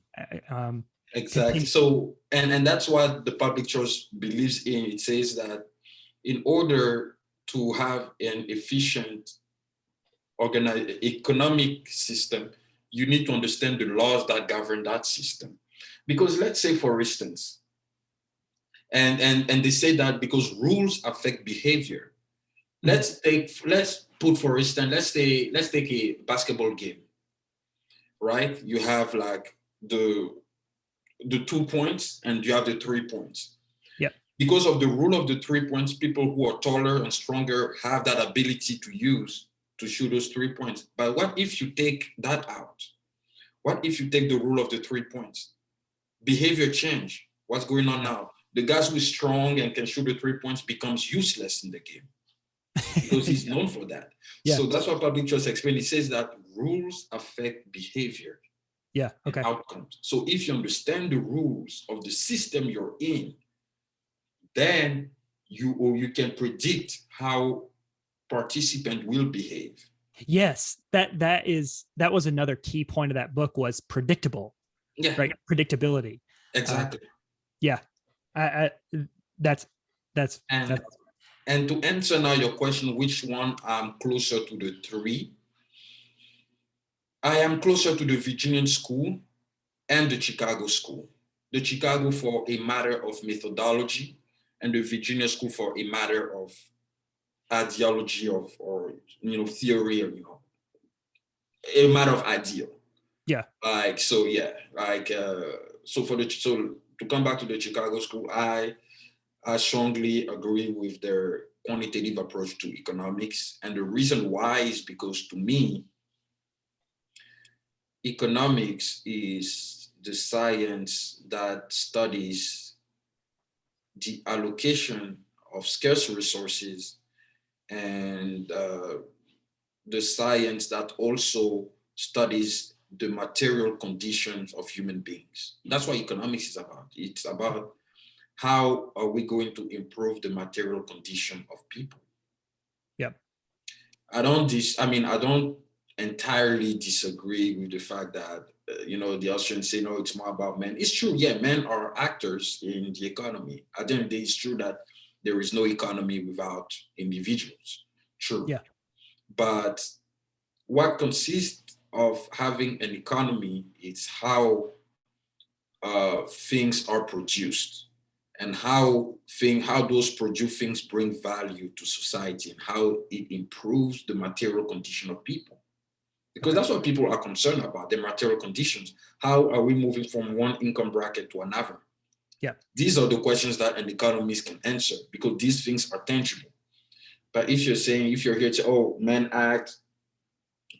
[SPEAKER 2] Exactly. So, and that's what the public choice believes in. It says that in order to have an efficient economic system, you need to understand the laws that govern that system. Because let's say, for instance, and they say that because rules affect behavior. Let's put, for instance, let's take a basketball game, right? You have like the 2 points and you have the 3 points.
[SPEAKER 1] Yeah.
[SPEAKER 2] Because of the rule of the 3 points, people who are taller and stronger have that ability to use to shoot those 3 points. But what if you take that out? What if you take the rule of the 3 points? Behavior change. What's going on now? The guy who is strong and can shoot the 3 points becomes useless in the game because he's known for that. Yeah. So that's what public choice explains. It says that rules affect behavior.
[SPEAKER 1] Yeah. Okay.
[SPEAKER 2] Outcomes. So if you understand the rules of the system you're in, then you can predict how participant will behave.
[SPEAKER 1] Yes, that was another key point of that book was predictable.
[SPEAKER 2] Yeah.
[SPEAKER 1] Right. Predictability.
[SPEAKER 2] Exactly.
[SPEAKER 1] Yeah. That's
[SPEAKER 2] and to answer now your question, which one I'm closer to the 3? I am closer to the Virginian school and the Chicago school. The Chicago for a matter of methodology, and the Virginia school for a matter of ideology or theory, or a matter of ideal.
[SPEAKER 1] Yeah.
[SPEAKER 2] So to come back to the Chicago school, I strongly agree with their quantitative approach to economics, and the reason why is because, to me, economics is the science that studies the allocation of scarce resources, and the science that also studies the material conditions of human beings. That's what economics is about. It's about how are we going to improve the material condition of people.
[SPEAKER 1] Yep.
[SPEAKER 2] I don't entirely disagree with the fact that the Austrians say, no, it's more about men. It's true, yeah, men are actors in the economy. At the end of the day, it's true that there is no economy without individuals. True.
[SPEAKER 1] Yeah.
[SPEAKER 2] But what consists of having an economy is how things are produced, and how those produced things bring value to society, and how it improves the material condition of people. Because that's what people are concerned about, the material conditions. How are we moving from one income bracket to another?
[SPEAKER 1] Yeah.
[SPEAKER 2] These are the questions that an economist can answer, because these things are tangible. But if you're here to say, oh, men act,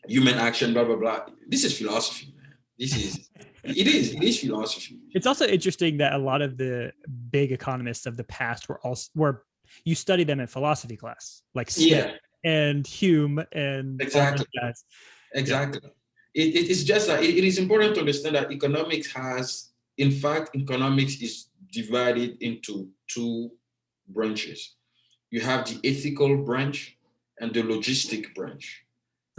[SPEAKER 2] human action, blah, blah, blah, this is philosophy, man. It is philosophy.
[SPEAKER 1] It's also interesting that a lot of the big economists of the past were you study them in philosophy class, like Smith and Hume and
[SPEAKER 2] exactly.
[SPEAKER 1] All those guys.
[SPEAKER 2] Exactly. Yeah. It's just that it is important to understand that economics is divided into 2 branches. You have the ethical branch and the logistic branch.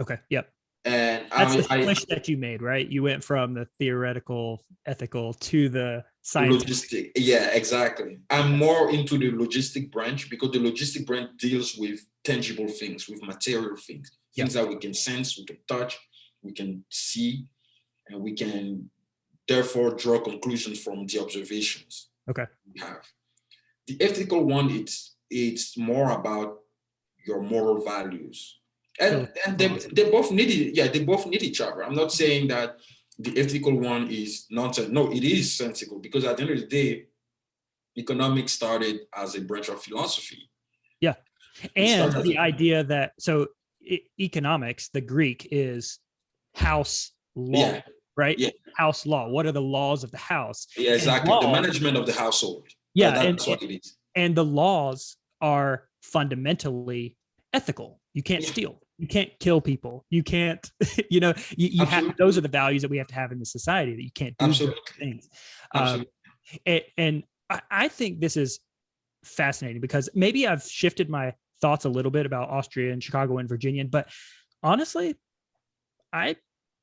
[SPEAKER 1] Okay. Yep.
[SPEAKER 2] And
[SPEAKER 1] that's the switch that you made, right? You went from the theoretical, ethical to the scientific.
[SPEAKER 2] Logistic. Yeah, exactly. I'm more into the logistic branch because the logistic branch deals with tangible things, with material things. things that we can sense, we can touch, we can see, and we can therefore draw conclusions from the observations we have. The ethical one, it's more about your moral values. And they both need it. Yeah, they both need each other. I'm not saying that the ethical one is nonsense. No, it is sensible, because at the end of the day, economics started as a branch of philosophy.
[SPEAKER 1] Yeah. And the idea that, so economics, the Greek is house law, right? Yeah. House law. What are the laws of the house?
[SPEAKER 2] Yeah, exactly. The management of the household.
[SPEAKER 1] Yeah.
[SPEAKER 2] That's what it is. And
[SPEAKER 1] the laws are fundamentally ethical. You can't steal. You can't kill people. You can't, you have, those are the values that we have to have in the society, that you can't do those things. And I think this is fascinating, because maybe I've shifted my thoughts a little bit about Austria and Chicago and Virginia, but honestly, I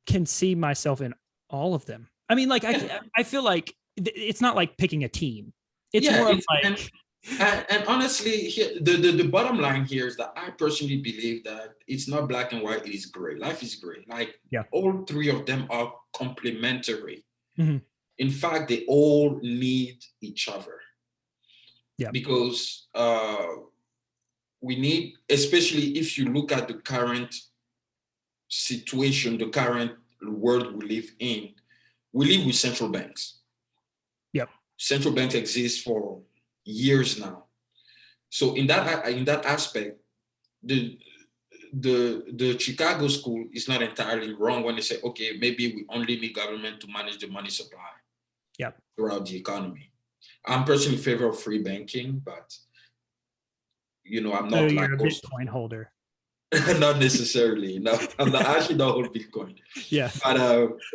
[SPEAKER 1] can see myself in all of them. I mean, like, I feel like it's not like picking a team. It's more of like...
[SPEAKER 2] And honestly, the bottom line here is that I personally believe that it's not black and white, it is gray. Life is gray. Like, all three of them are complementary. Mm-hmm. In fact, they all need each other. Yeah. Because we need, especially if you look at the current situation, the current world we live in, we live with central banks. Yep. Central banks exist for years now. So in that aspect, the Chicago school is not entirely wrong when they say, okay, maybe we only need government to manage the money supply throughout the economy. I'm personally in favor of free banking, but I'm not like
[SPEAKER 1] you're a Bitcoin holder.
[SPEAKER 2] Not necessarily. No, I'm not actually not hold Bitcoin. Yeah.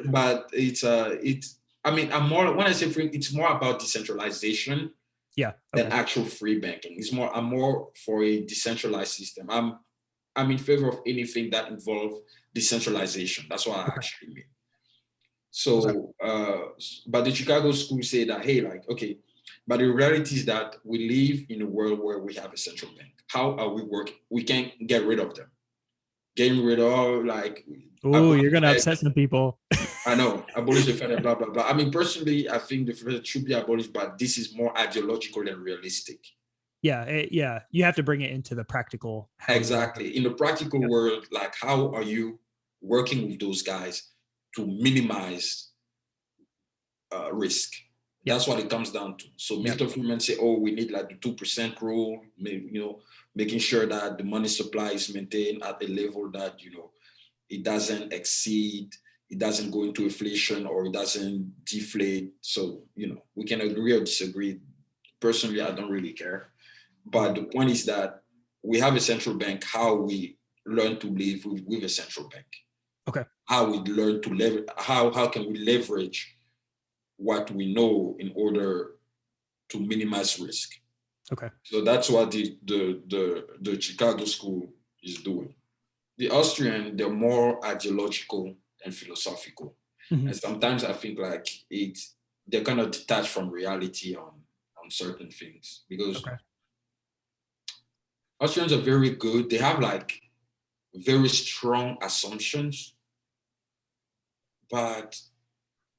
[SPEAKER 2] But it's I mean, I'm more, when I say free, it's more about decentralization. Yeah. Okay. Than actual free banking. I'm more for a decentralized system. I'm in favor of anything that involves decentralization. That's what I actually mean. So, but the Chicago school say that, hey, like, okay, but the reality is that we live in a world where we have a central bank. How are we working? We can't get rid of them. Getting rid of, like...
[SPEAKER 1] Oh, you're going to upset some people.
[SPEAKER 2] I know. Abolish the Fed, blah, blah, blah. I mean, personally, I think the Fed should be abolished, but this is more ideological than realistic.
[SPEAKER 1] Yeah, you have to bring it into the practical.
[SPEAKER 2] Exactly. In the practical world, like, how are you working with those guys to minimize risk? That's what it comes down to. So Milton Friedman say, oh, we need like the 2% rule, making sure that the money supply is maintained at a level that, it doesn't exceed, it doesn't go into inflation, or it doesn't deflate. So, we can agree or disagree. Personally, I don't really care. But the point is that we have a central bank, how we learn to live with a central bank. Okay. How we learn to leverage, how can we leverage what we know in order to minimize risk. Okay. So that's what the Chicago school is doing. The Austrian, they're more ideological and philosophical. Mm-hmm. And sometimes I think like they're kind of detached from reality on certain things, because Austrians are very good. They have like very strong assumptions. But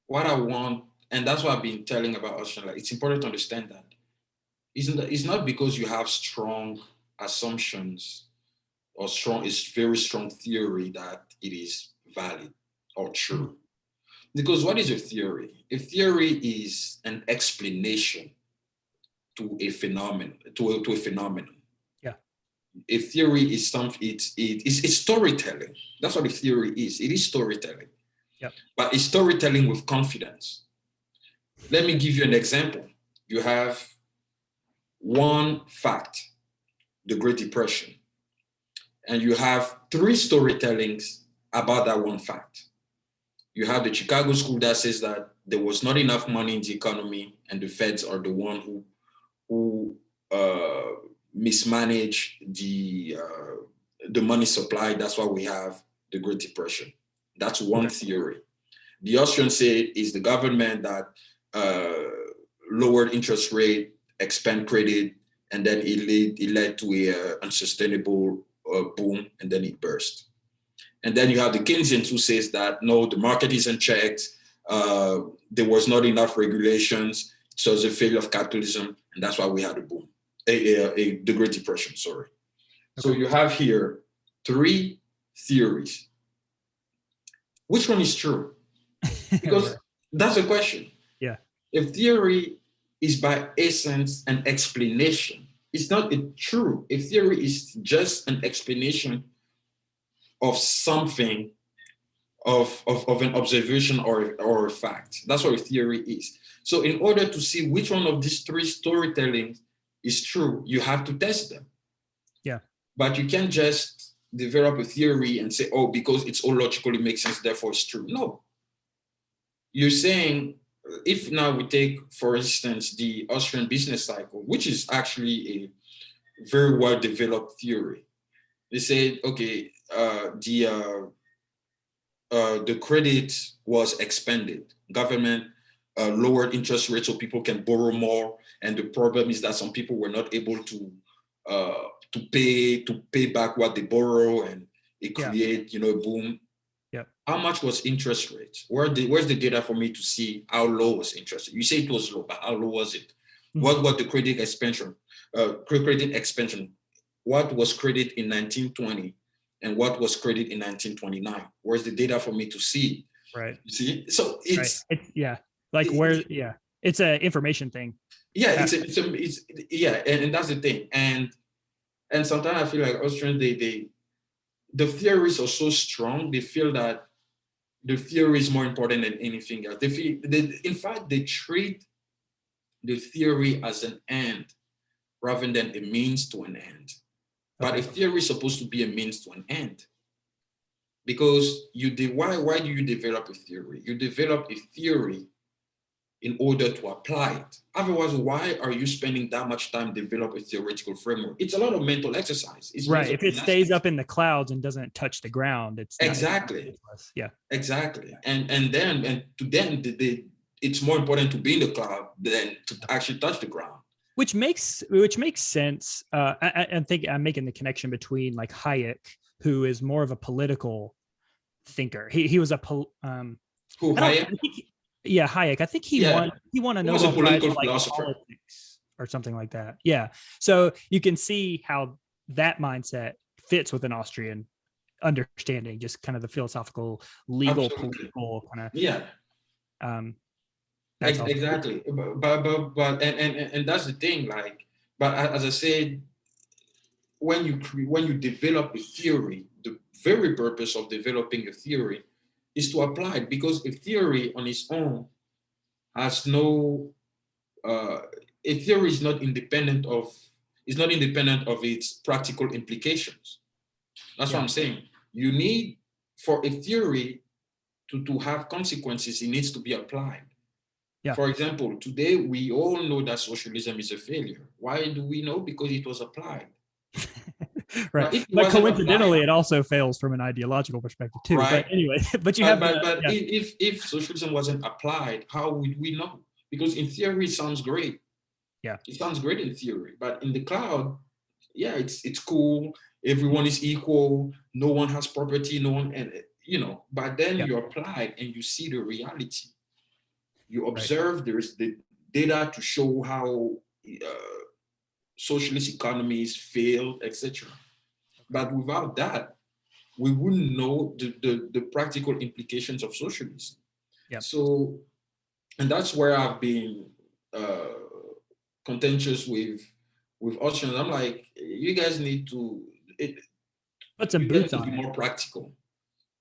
[SPEAKER 2] what I want, and that's what I've been telling about Austrian, like, it's important to understand that it's not because you have strong assumptions or very strong theory that it is valid or true. Because what is a theory? A theory is an explanation to a phenomenon, to a phenomenon. Yeah. A theory is something, it's storytelling. That's what a theory is. It is storytelling. Yeah. But it's storytelling with confidence. Let me give you an example. You have one fact, the Great Depression, and you have three storytellings about that one fact. You have the Chicago school that says that there was not enough money in the economy, and the feds are the one who mismanage the money supply. That's why we have the Great Depression. That's one theory. The Austrians say is the government that lowered interest rate, expand credit, and then it led to a unsustainable boom, and then it burst. And then you have the Keynesians who says that, no, the market isn't checked. There was not enough regulations. So it's a failure of capitalism. And that's why we had a boom, the Great Depression, sorry. Okay. So you have here 3 theories. Which one is true? Because that's the question.
[SPEAKER 1] Yeah.
[SPEAKER 2] If theory is by essence an explanation, it's not true. If theory is just an explanation of something, of an observation or a fact. That's what a theory is. So in order to see which one of these 3 storytellings is true, you have to test them.
[SPEAKER 1] Yeah.
[SPEAKER 2] But you can't just develop a theory and say, oh, because it's all logically makes sense, therefore it's true. No. You're saying, if now we take, for instance, the Austrian business cycle, which is actually a very well-developed theory. They say, okay, the credit was expanded. Government lowered interest rates so people can borrow more. And the problem is that some people were not able to pay back what they borrow, and it create, a boom.
[SPEAKER 1] Yeah.
[SPEAKER 2] How much was interest rate? Where's the data for me to see how low was interest? You say it was low, but how low was it? Mm-hmm. What was the credit expansion? What was credit in 1920 and what was credit in 1929? Where's the data for me to see?
[SPEAKER 1] Right.
[SPEAKER 2] You see? So it's
[SPEAKER 1] it's an information thing.
[SPEAKER 2] Yeah, it's and that's the thing. And sometimes I feel like Austrians, the theories are so strong, they feel that the theory is more important than anything else. In fact, they treat the theory as an end rather than a means to an end. But a theory is supposed to be a means to an end. Because why do you develop a theory? You develop a theory in order to apply it. Otherwise, why are you spending that much time develop a theoretical framework? It's a lot of mental exercise. It's
[SPEAKER 1] right. If it stays up in the clouds and doesn't touch the ground, it's
[SPEAKER 2] exactly.
[SPEAKER 1] Yeah.
[SPEAKER 2] Exactly. And to them, it's more important to be in the cloud than to actually touch the ground.
[SPEAKER 1] Which makes sense. I think I'm making the connection between like Hayek, who is more of a political thinker. He was
[SPEAKER 2] who Hayek?
[SPEAKER 1] Hayek. I think he won a Nobel Prize for politics or something like that. Yeah. So you can see how that mindset fits with an Austrian understanding, just kind of the philosophical, legal,
[SPEAKER 2] absolutely.
[SPEAKER 1] Political kind of.
[SPEAKER 2] Yeah. Exactly. But and that's the thing. Like, but as I said, when you develop a theory, the very purpose of developing a theory is to apply it, because a theory on its own has no a theory is not independent of its practical implications. That's what I'm saying. You need, for a theory to have consequences, it needs to be applied. Yeah. For example, today we all know that socialism is a failure. Why do we know? Because it was applied.
[SPEAKER 1] Right. But coincidentally, it also fails from an ideological perspective too. Right. But anyway,
[SPEAKER 2] if socialism wasn't applied, how would we know? Because in theory, it sounds great.
[SPEAKER 1] Yeah.
[SPEAKER 2] It sounds great in theory, but in the cloud, it's cool. Everyone is equal. No one has property. No one, and but then you apply and you see the reality. You observe, there is the data to show how socialist economies failed, etc. But without that, we wouldn't know the practical implications of socialism.
[SPEAKER 1] Yeah.
[SPEAKER 2] So, and that's where I've been contentious with Austrians. I'm like, you guys need to
[SPEAKER 1] put some boots on
[SPEAKER 2] be more practical.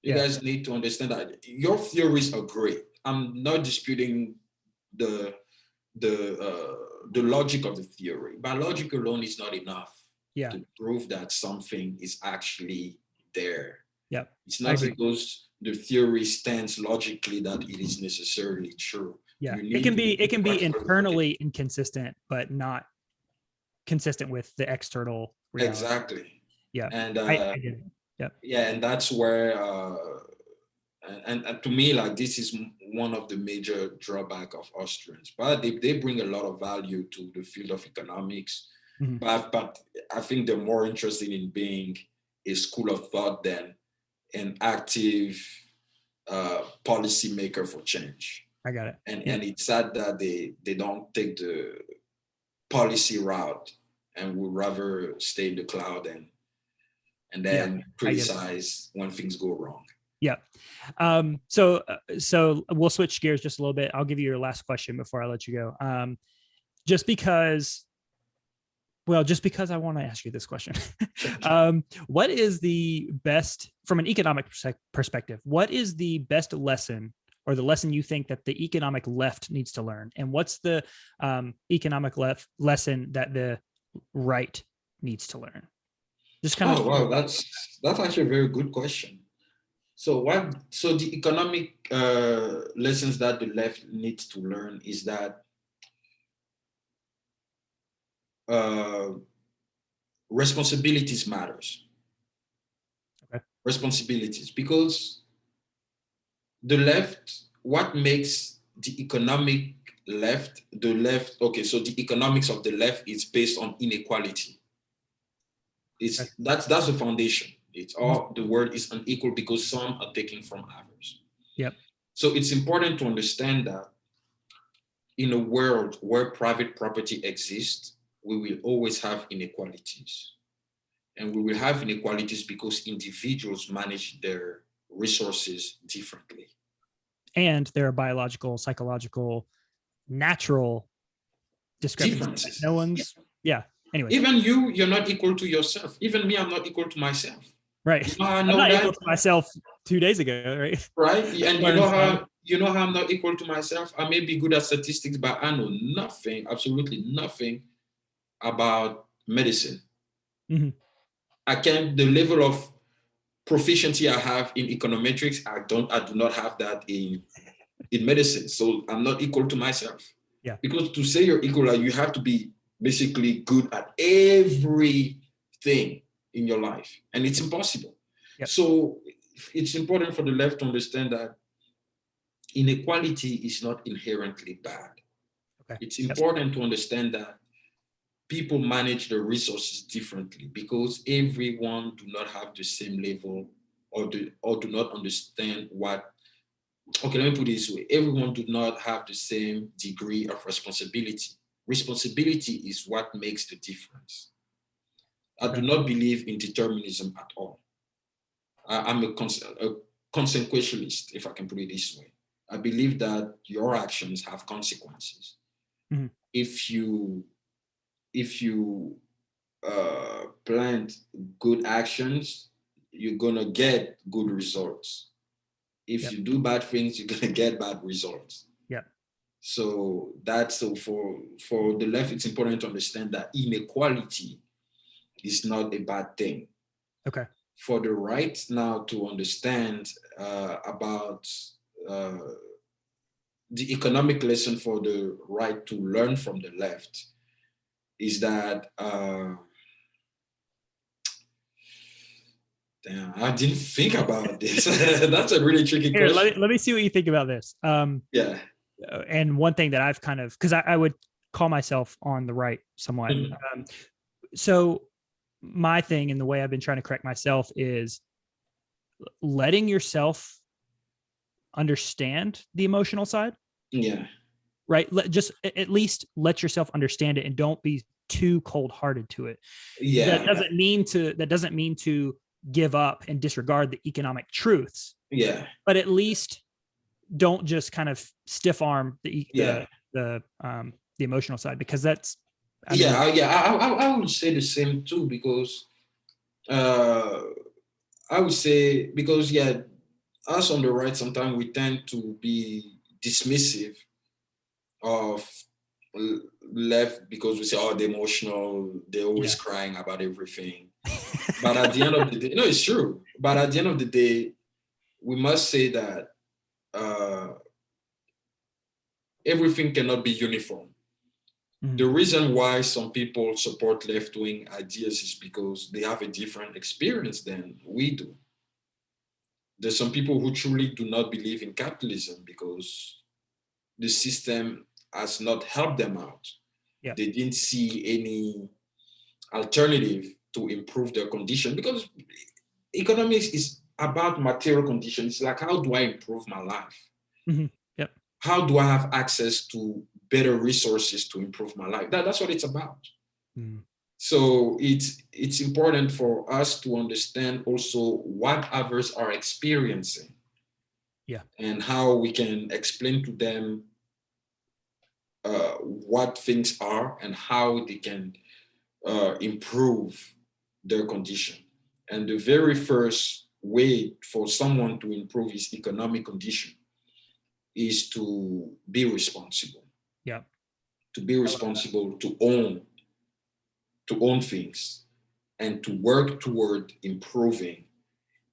[SPEAKER 2] You guys need to understand that your theories are great. I'm not disputing the logic of the theory, but logic alone is not enough to prove that something is actually there.
[SPEAKER 1] Yeah,
[SPEAKER 2] it's not because the theory stands logically that it is necessarily true.
[SPEAKER 1] Yeah, it can be internally inconsistent, but not consistent with the external reality.
[SPEAKER 2] Exactly.
[SPEAKER 1] Yeah,
[SPEAKER 2] and
[SPEAKER 1] I get it.
[SPEAKER 2] Yeah, and that's where and to me, like, this is one of the major drawback of Austrians, but they bring a lot of value to the field of economics. Mm-hmm. But I think they're more interested in being a school of thought than an active policy maker for change.
[SPEAKER 1] I got it.
[SPEAKER 2] And it's sad that they don't take the policy route and would rather stay in the cloud and then criticize when things go wrong.
[SPEAKER 1] Yeah. So we'll switch gears just a little bit. I'll give you your last question before I let you go. Just because I want to ask you this question. What is the best, from an economic perspective, what is the best lesson, or the lesson you think that the economic left needs to learn? And what's the economic lesson that the right needs to learn? Just kind of.
[SPEAKER 2] Oh, wow, that's actually a very good question. So the economic lessons that the left needs to learn is that responsibilities matters.
[SPEAKER 1] Okay.
[SPEAKER 2] Responsibilities, because the left, what makes the economic left, okay, so the economics of the left is based on inequality. That's the foundation. It's all, the world is unequal because some are taking from others.
[SPEAKER 1] Yep.
[SPEAKER 2] So it's important to understand that in a world where private property exists, we will always have inequalities. And we will have inequalities because individuals manage their resources differently. And
[SPEAKER 1] there are biological, psychological, natural discrepancies. No one's, anyway.
[SPEAKER 2] Even you're not equal to yourself. Even me, I'm not equal to myself.
[SPEAKER 1] Right. I'm not equal to myself 2 days ago, right?
[SPEAKER 2] Right. And you know how I'm not equal to myself? I may be good at statistics, but I know nothing, absolutely nothing about medicine.
[SPEAKER 1] Mm-hmm.
[SPEAKER 2] The level of proficiency I have in econometrics, I do not have that in medicine. So I'm not equal to myself.
[SPEAKER 1] Yeah.
[SPEAKER 2] Because to say you're equal, you have to be basically good at everything in your life, and it's impossible. Yep. So it's important for the left to understand that inequality is not inherently bad. Okay. It's important to understand that people manage their resources differently because everyone do not have the same level or do not understand what. Okay, let me put it this way: everyone do not have the same degree of responsibility. Responsibility is what makes the difference. I do not believe in determinism at all. I'm a consequentialist, if I can put it this way. I believe that your actions have consequences. Mm-hmm. If you plant good actions, you're gonna get good results. If you do bad things, you're gonna get bad results.
[SPEAKER 1] Yeah.
[SPEAKER 2] So for the left, it's important to understand that inequality is not a bad thing.
[SPEAKER 1] Okay.
[SPEAKER 2] For the right now to understand about the economic lesson for the right to learn from the left is that damn, I didn't think about this. That's a really tricky question.
[SPEAKER 1] Let me see what you think about this.
[SPEAKER 2] Yeah.
[SPEAKER 1] And one thing that I've kind of, because I would call myself on the right somewhat. Mm-hmm. So my thing and the way I've been trying to correct myself is letting yourself understand the emotional side.
[SPEAKER 2] Yeah.
[SPEAKER 1] Right. Just at least let yourself understand it and don't be too cold-hearted to it.
[SPEAKER 2] Yeah.
[SPEAKER 1] That doesn't mean to give up and disregard the economic truths.
[SPEAKER 2] Yeah.
[SPEAKER 1] But at least don't just kind of stiff arm the emotional side, because that's
[SPEAKER 2] I would say the same too, because I would say because us on the right sometimes we tend to be dismissive of left because we say, oh, they're emotional, they're always crying about everything. But at the end of the day, no, it's true. But at the end of the day, we must say that everything cannot be uniform. Mm-hmm. The reason why some people support left-wing ideas is because they have a different experience than we do. There's some people who truly do not believe in capitalism because the system has not helped them out. Yeah. They didn't see any alternative to improve their condition, because economics is about material conditions. It's like, how do I improve my life?
[SPEAKER 1] Yep.
[SPEAKER 2] How do I have access to better resources to improve my life? That's what it's about. So it's important for us to understand also what others are experiencing.
[SPEAKER 1] Yeah.
[SPEAKER 2] And how we can explain to them what things are and how they can improve their condition. And the very first way for someone to improve his economic condition is to be responsible.
[SPEAKER 1] Yeah.
[SPEAKER 2] To be responsible, to own things, and to work toward improving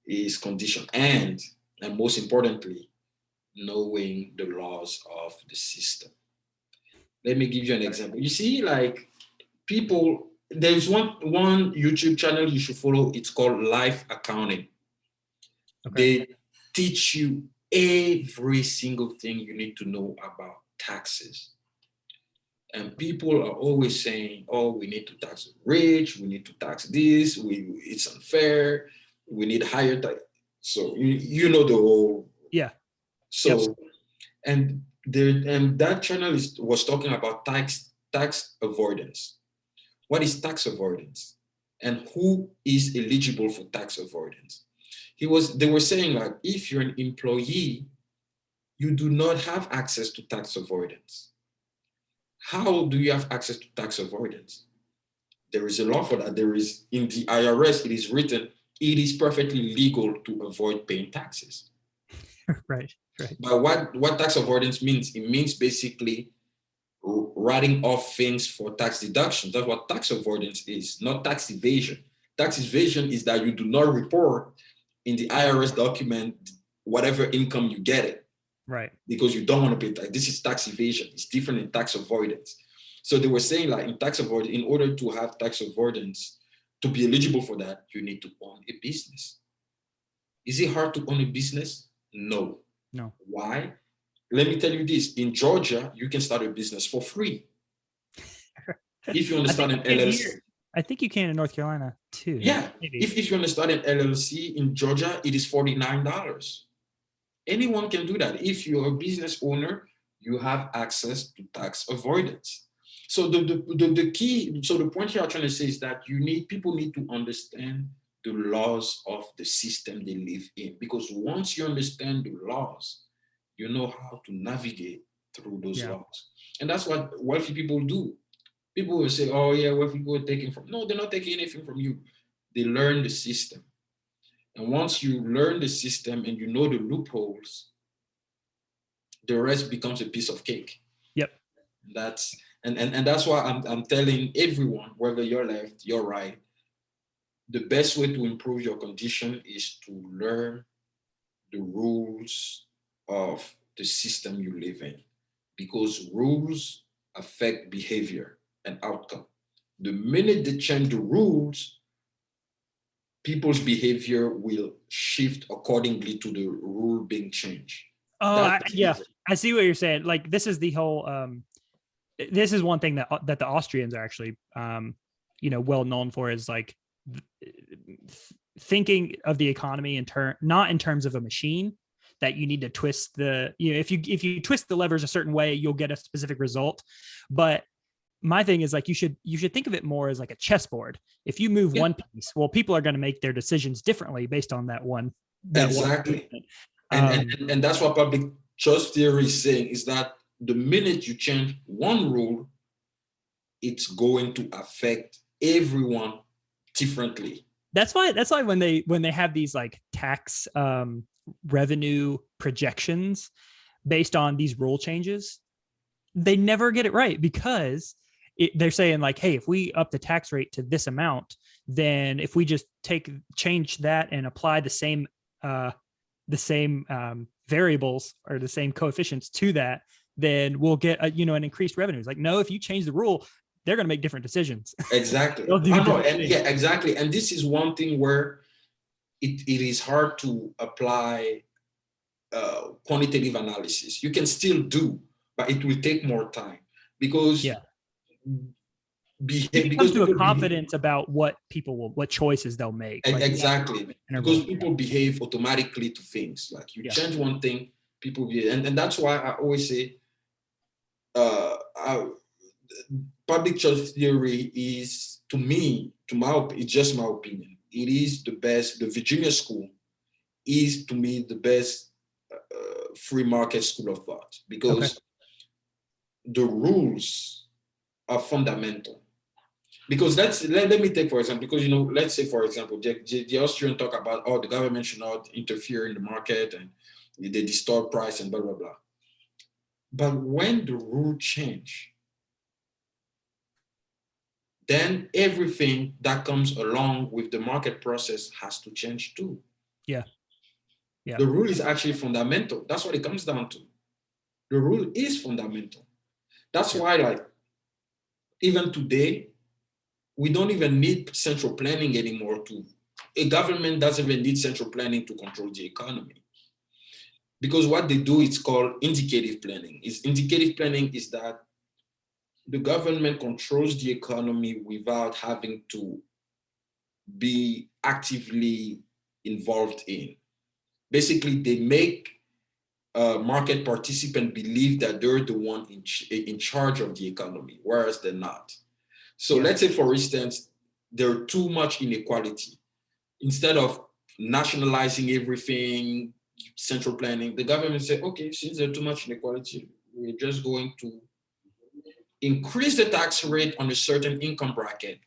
[SPEAKER 2] his condition. And most importantly, knowing the laws of the system. Let me give you an example. You see, like, people, there's one YouTube channel you should follow. It's called Life Accounting.
[SPEAKER 1] Okay.
[SPEAKER 2] They teach you every single thing you need to know about taxes. And people are always saying, oh, we need to tax the rich, we need to tax this, it's unfair, we need higher tax. So you know the whole.
[SPEAKER 1] Yeah.
[SPEAKER 2] So, yep. And that channel was talking about tax avoidance. What is tax avoidance? And who is eligible for tax avoidance? They were saying, like, if you're an employee, you do not have access to tax avoidance. How do you have access to tax avoidance? There is a law for that. There is, in the IRS, it is written, it is perfectly legal to avoid paying taxes.
[SPEAKER 1] Right.
[SPEAKER 2] But what tax avoidance means, it means basically writing off things for tax deductions. That's what tax avoidance is, not tax evasion. Tax evasion is that you do not report in the IRS document whatever income you get it.
[SPEAKER 1] Right.
[SPEAKER 2] Because you don't want to pay tax. This is tax evasion. It's different in tax avoidance. So they were saying, like, in tax avoidance, in order to have tax avoidance, to be eligible for that, you need to own a business. Is it hard to own a business? No. Why? Let me tell you this. In Georgia, you can start a business for free. If you want to start an LLC.
[SPEAKER 1] I think you can in North Carolina too.
[SPEAKER 2] Yeah. If you want to start an LLC in Georgia, it is $49. Anyone can do that. If you're a business owner, you have access to tax avoidance. So the key, so the point here I'm trying to say is that people need to understand the laws of the system they live in. Because once you understand the laws, you know how to navigate through those laws. And that's what wealthy people do. People will say, oh yeah, wealthy people are taking from. No, they're not taking anything from you. They learn the system. And once you learn the system and you know the loopholes, the rest becomes a piece of cake.
[SPEAKER 1] Yep.
[SPEAKER 2] And that's why I'm telling everyone, whether you're left, you're right, the best way to improve your condition is to learn the rules of the system you live in, because rules affect behavior and outcome. The minute they change the rules, people's behavior will shift accordingly to the rule being changed.
[SPEAKER 1] Oh, I see what you're saying. Like, this is the whole, this is one thing that the Austrians are actually, well known for, is like thinking of the economy not in terms of a machine that you need to twist if you twist the levers a certain way, you'll get a specific result. But my thing is, like, you should think of it more as like a chessboard. If you move one piece, well, people are going to make their decisions differently based on that one.
[SPEAKER 2] Exactly. And that's what public trust theory is saying, is that the minute you change one rule, it's going to affect everyone differently.
[SPEAKER 1] That's why when they have these like tax revenue projections based on these rule changes, they never get it right, because they're saying, like, hey, if we up the tax rate to this amount, then if we just change that and apply the same variables or the same coefficients to that, then we'll get an increased revenue. It's like, no, if you change the rule, they're going to make different decisions.
[SPEAKER 2] Exactly. Exactly. And this is one thing where it is hard to apply quantitative analysis. You can still do, but it will take more time, because behave,
[SPEAKER 1] Comes
[SPEAKER 2] because
[SPEAKER 1] to a
[SPEAKER 2] people behave,
[SPEAKER 1] confidence about what choices they'll make. Like,
[SPEAKER 2] exactly, because people behave automatically to things. Like you change one thing, people behave, and that's why I always say, public choice theory is, to me, it's just my opinion. It is the best. The Virginia school is, to me, the best free market school of thought, because the rules are fundamental. Because let me take, for example, because, let's say, for example, the Austrian talk about, oh, the government should not interfere in the market and they distort price and blah, blah, blah. But when the rule change, then everything that comes along with the market process has to change too.
[SPEAKER 1] Yeah.
[SPEAKER 2] The rule is actually fundamental. That's what it comes down to. The rule is fundamental. That's why, like, even today, we don't even need central planning anymore. A government doesn't even need central planning to control the economy. Because what they do, it's called indicative planning. Indicative planning is that the government controls the economy without having to be actively involved in. Basically, they make market participants believe that they're the one in charge of the economy, whereas they're not. So let's say, for instance, there's too much inequality. Instead of nationalizing everything, central planning, the government said, okay, since there's too much inequality, we're just going to increase the tax rate on a certain income bracket.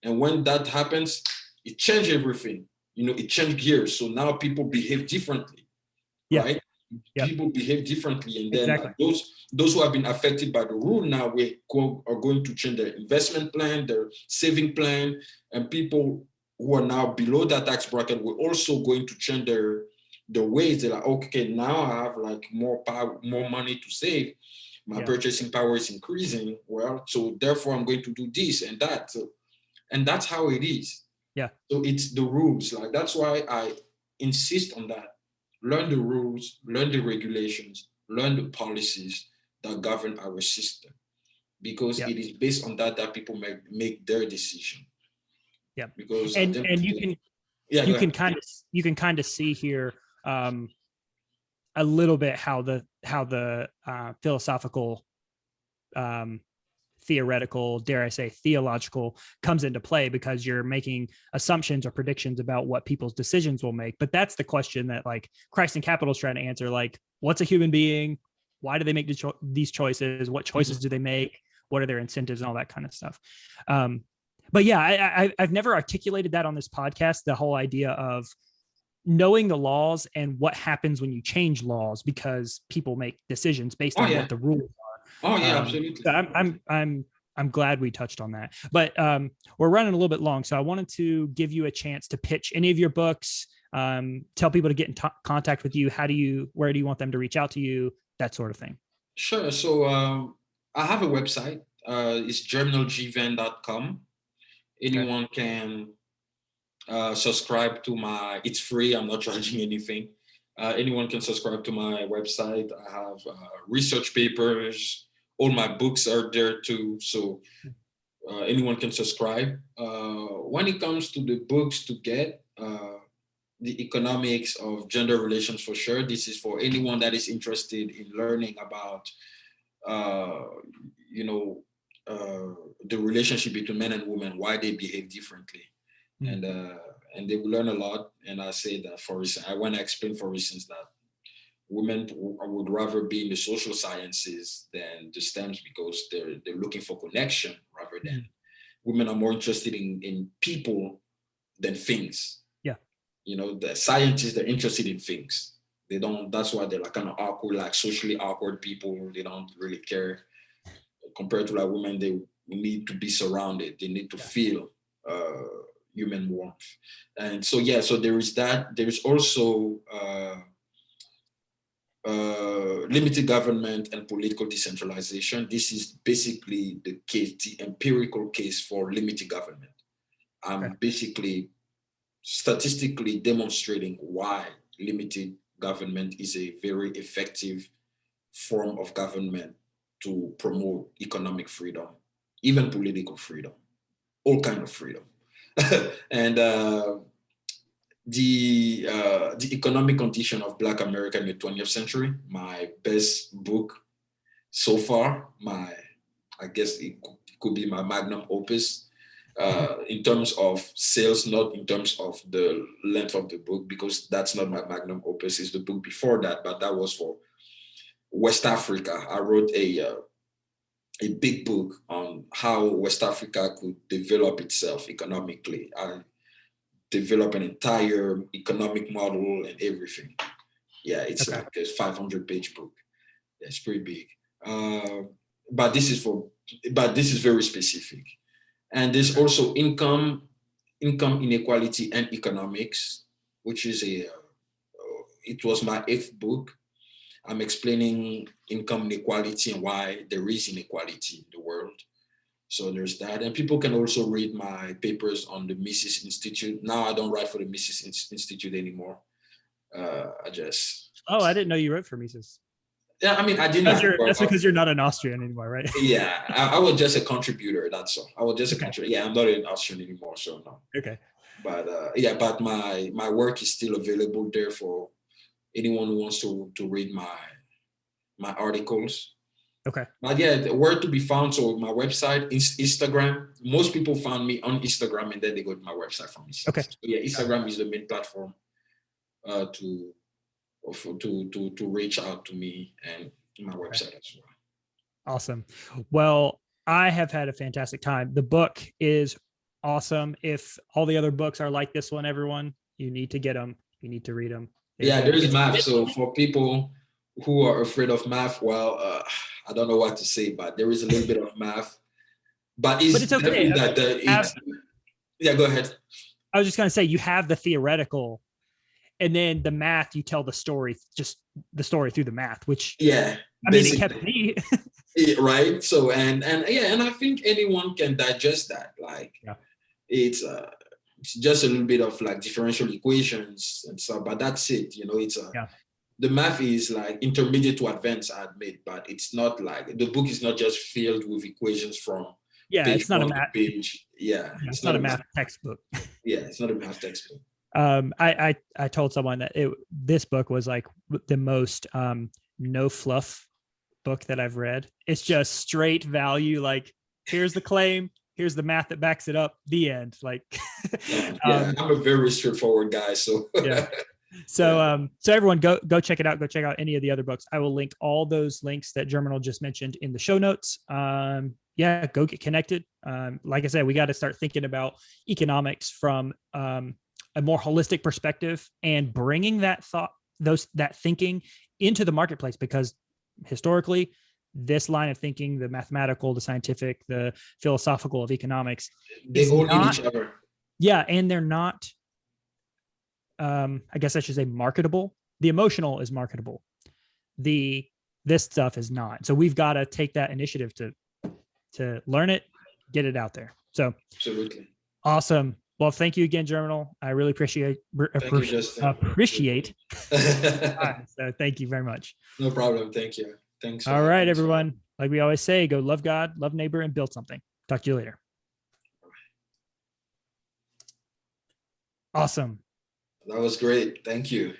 [SPEAKER 2] And when that happens, it changes everything. It changed gears. So now people behave differently, right? People behave differently. And then those who have been affected by the rule now are going to change their investment plan, their saving plan, and people who are now below that tax bracket were also going to change their ways. They're like, okay, now I have like more power, more money to save. My purchasing power is increasing. Well, so therefore I'm going to do this and that. So, and that's how it is.
[SPEAKER 1] Yeah.
[SPEAKER 2] So it's the rules. Like, that's why I insist on that. Learn the rules, learn the regulations, learn the policies that govern our system, because it is based on that people make their decision.
[SPEAKER 1] Yeah.
[SPEAKER 2] Because
[SPEAKER 1] and you can kind of see here a little bit how the philosophical, theoretical, dare I say theological, comes into play, because you're making assumptions or predictions about what people's decisions will make. But that's the question that, like, Christ and Capital is trying to answer. Like, what's a human being? Why do they make these choices? What choices do they make? What are their incentives and all that kind of stuff? But yeah, I've never articulated that on this podcast, the whole idea of knowing the laws and what happens when you change laws, because people make decisions based on what the rules are.
[SPEAKER 2] Oh yeah, absolutely.
[SPEAKER 1] So I'm glad we touched on that, but we're running a little bit long, so I wanted to give you a chance to pitch any of your books, tell people to get in contact with you. Where do you want them to reach out to you, that sort of thing?
[SPEAKER 2] Sure. So I have a website. It's germinalgvan.com. Anyone can subscribe to it's free. I'm not charging anything. Anyone can subscribe to my website. I have research papers. All my books are there too. So anyone can subscribe. When it comes to the books to get, the economics of gender relations, for sure. This is for anyone that is interested in learning about, the relationship between men and women, why they behave differently. And they will learn a lot. And I say that, for instance, I want to explain, for instance, that women would rather be in the social sciences than the STEMs, because they're looking for connection rather than women are more interested in people than things. Yeah. The scientists, they're interested in things. That's why they're like kind of awkward, like socially awkward people. They don't really care. Compared to like women, they need to be surrounded. They need to feel human warmth. And so, so there is that. There is also limited government and political decentralization. This is basically the case, the empirical case for limited government. I'm basically statistically demonstrating why limited government is a very effective form of government to promote economic freedom even political freedom, all kind of freedom. And the economic condition of Black America in the 20th century, my best book so far. I guess it could be my magnum opus in terms of sales, not in terms of the length of the book, because that's not my magnum opus. It's the book before that, but that was for West Africa. I wrote a big book on how West Africa could develop itself economically and develop an entire economic model and everything. Yeah, it's
[SPEAKER 1] Okay.
[SPEAKER 2] like a 500-page book. Yeah, it's pretty big. But this is very specific. And there's also income inequality and economics, which is it was my 8th book. I'm explaining income inequality and why there is inequality in the world. So there's that. And people can also read my papers on the Mises Institute. Now I don't write for the Mises Institute anymore. I just...
[SPEAKER 1] Oh, I didn't know you wrote for Mises.
[SPEAKER 2] Yeah, I mean, I did not.
[SPEAKER 1] That's because you're not an Austrian anymore, right?
[SPEAKER 2] Yeah, I was just a contributor, that's all. I was just a contributor. Yeah, I'm not an Austrian anymore, so no.
[SPEAKER 1] Okay.
[SPEAKER 2] But yeah, but my work is still available there for anyone who wants to read my articles.
[SPEAKER 1] Okay.
[SPEAKER 2] But yeah, where to be found? So my website, Instagram. Most people found me on Instagram, and then they go to my website from Instagram.
[SPEAKER 1] Okay.
[SPEAKER 2] So yeah, Instagram is the main platform to reach out to me, and my website as well.
[SPEAKER 1] Awesome. Well, I have had a fantastic time. The book is awesome. If all the other books are like this one, everyone, you need to get them. You need to read them.
[SPEAKER 2] Yeah, there is math. So for people who are afraid of math, well, I don't know what to say, but there is a little bit of math. But it's okay. Yeah, go ahead.
[SPEAKER 1] I was just going to say, you have the theoretical, and then the math, you tell the story, just the story through the math, which,
[SPEAKER 2] yeah,
[SPEAKER 1] I mean, it kept me.
[SPEAKER 2] Right. So, and I think anyone can digest that. Like, yeah. It's just a little bit of like differential equations and stuff, but that's it. You know, it's the math is like intermediate to advanced, I admit, but it's not like the book is not just filled with equations from
[SPEAKER 1] it's not a math
[SPEAKER 2] page. Yeah,
[SPEAKER 1] it's not a math textbook.
[SPEAKER 2] Yeah, it's not a math textbook.
[SPEAKER 1] I told someone that this book was like the most no fluff book that I've read. It's just straight value. Like, here's the claim, here's the math that backs it up, the end. Like,
[SPEAKER 2] I'm a very straightforward guy. So
[SPEAKER 1] yeah. So everyone go check it out. Go check out any of the other books. I will link all those links that Germinal just mentioned in the show notes. Yeah, go get connected. Like I said, we got to start thinking about economics from a more holistic perspective and bringing that thinking into the marketplace, because historically, this line of thinking, the mathematical, the scientific, the philosophical of economics,
[SPEAKER 2] they all need each other.
[SPEAKER 1] Yeah, and they're not, I guess I should say, marketable. The emotional is marketable. This stuff is not. So we've got to take that initiative to learn it, get it out there. So
[SPEAKER 2] absolutely
[SPEAKER 1] awesome. Well, thank you again, Germinal. I really appreciate. So thank you very much.
[SPEAKER 2] No problem. Thank you. Thanks.
[SPEAKER 1] All right, everyone. Like we always say, go love God, love neighbor, and build something. Talk to you later. Awesome.
[SPEAKER 2] That was great. Thank you.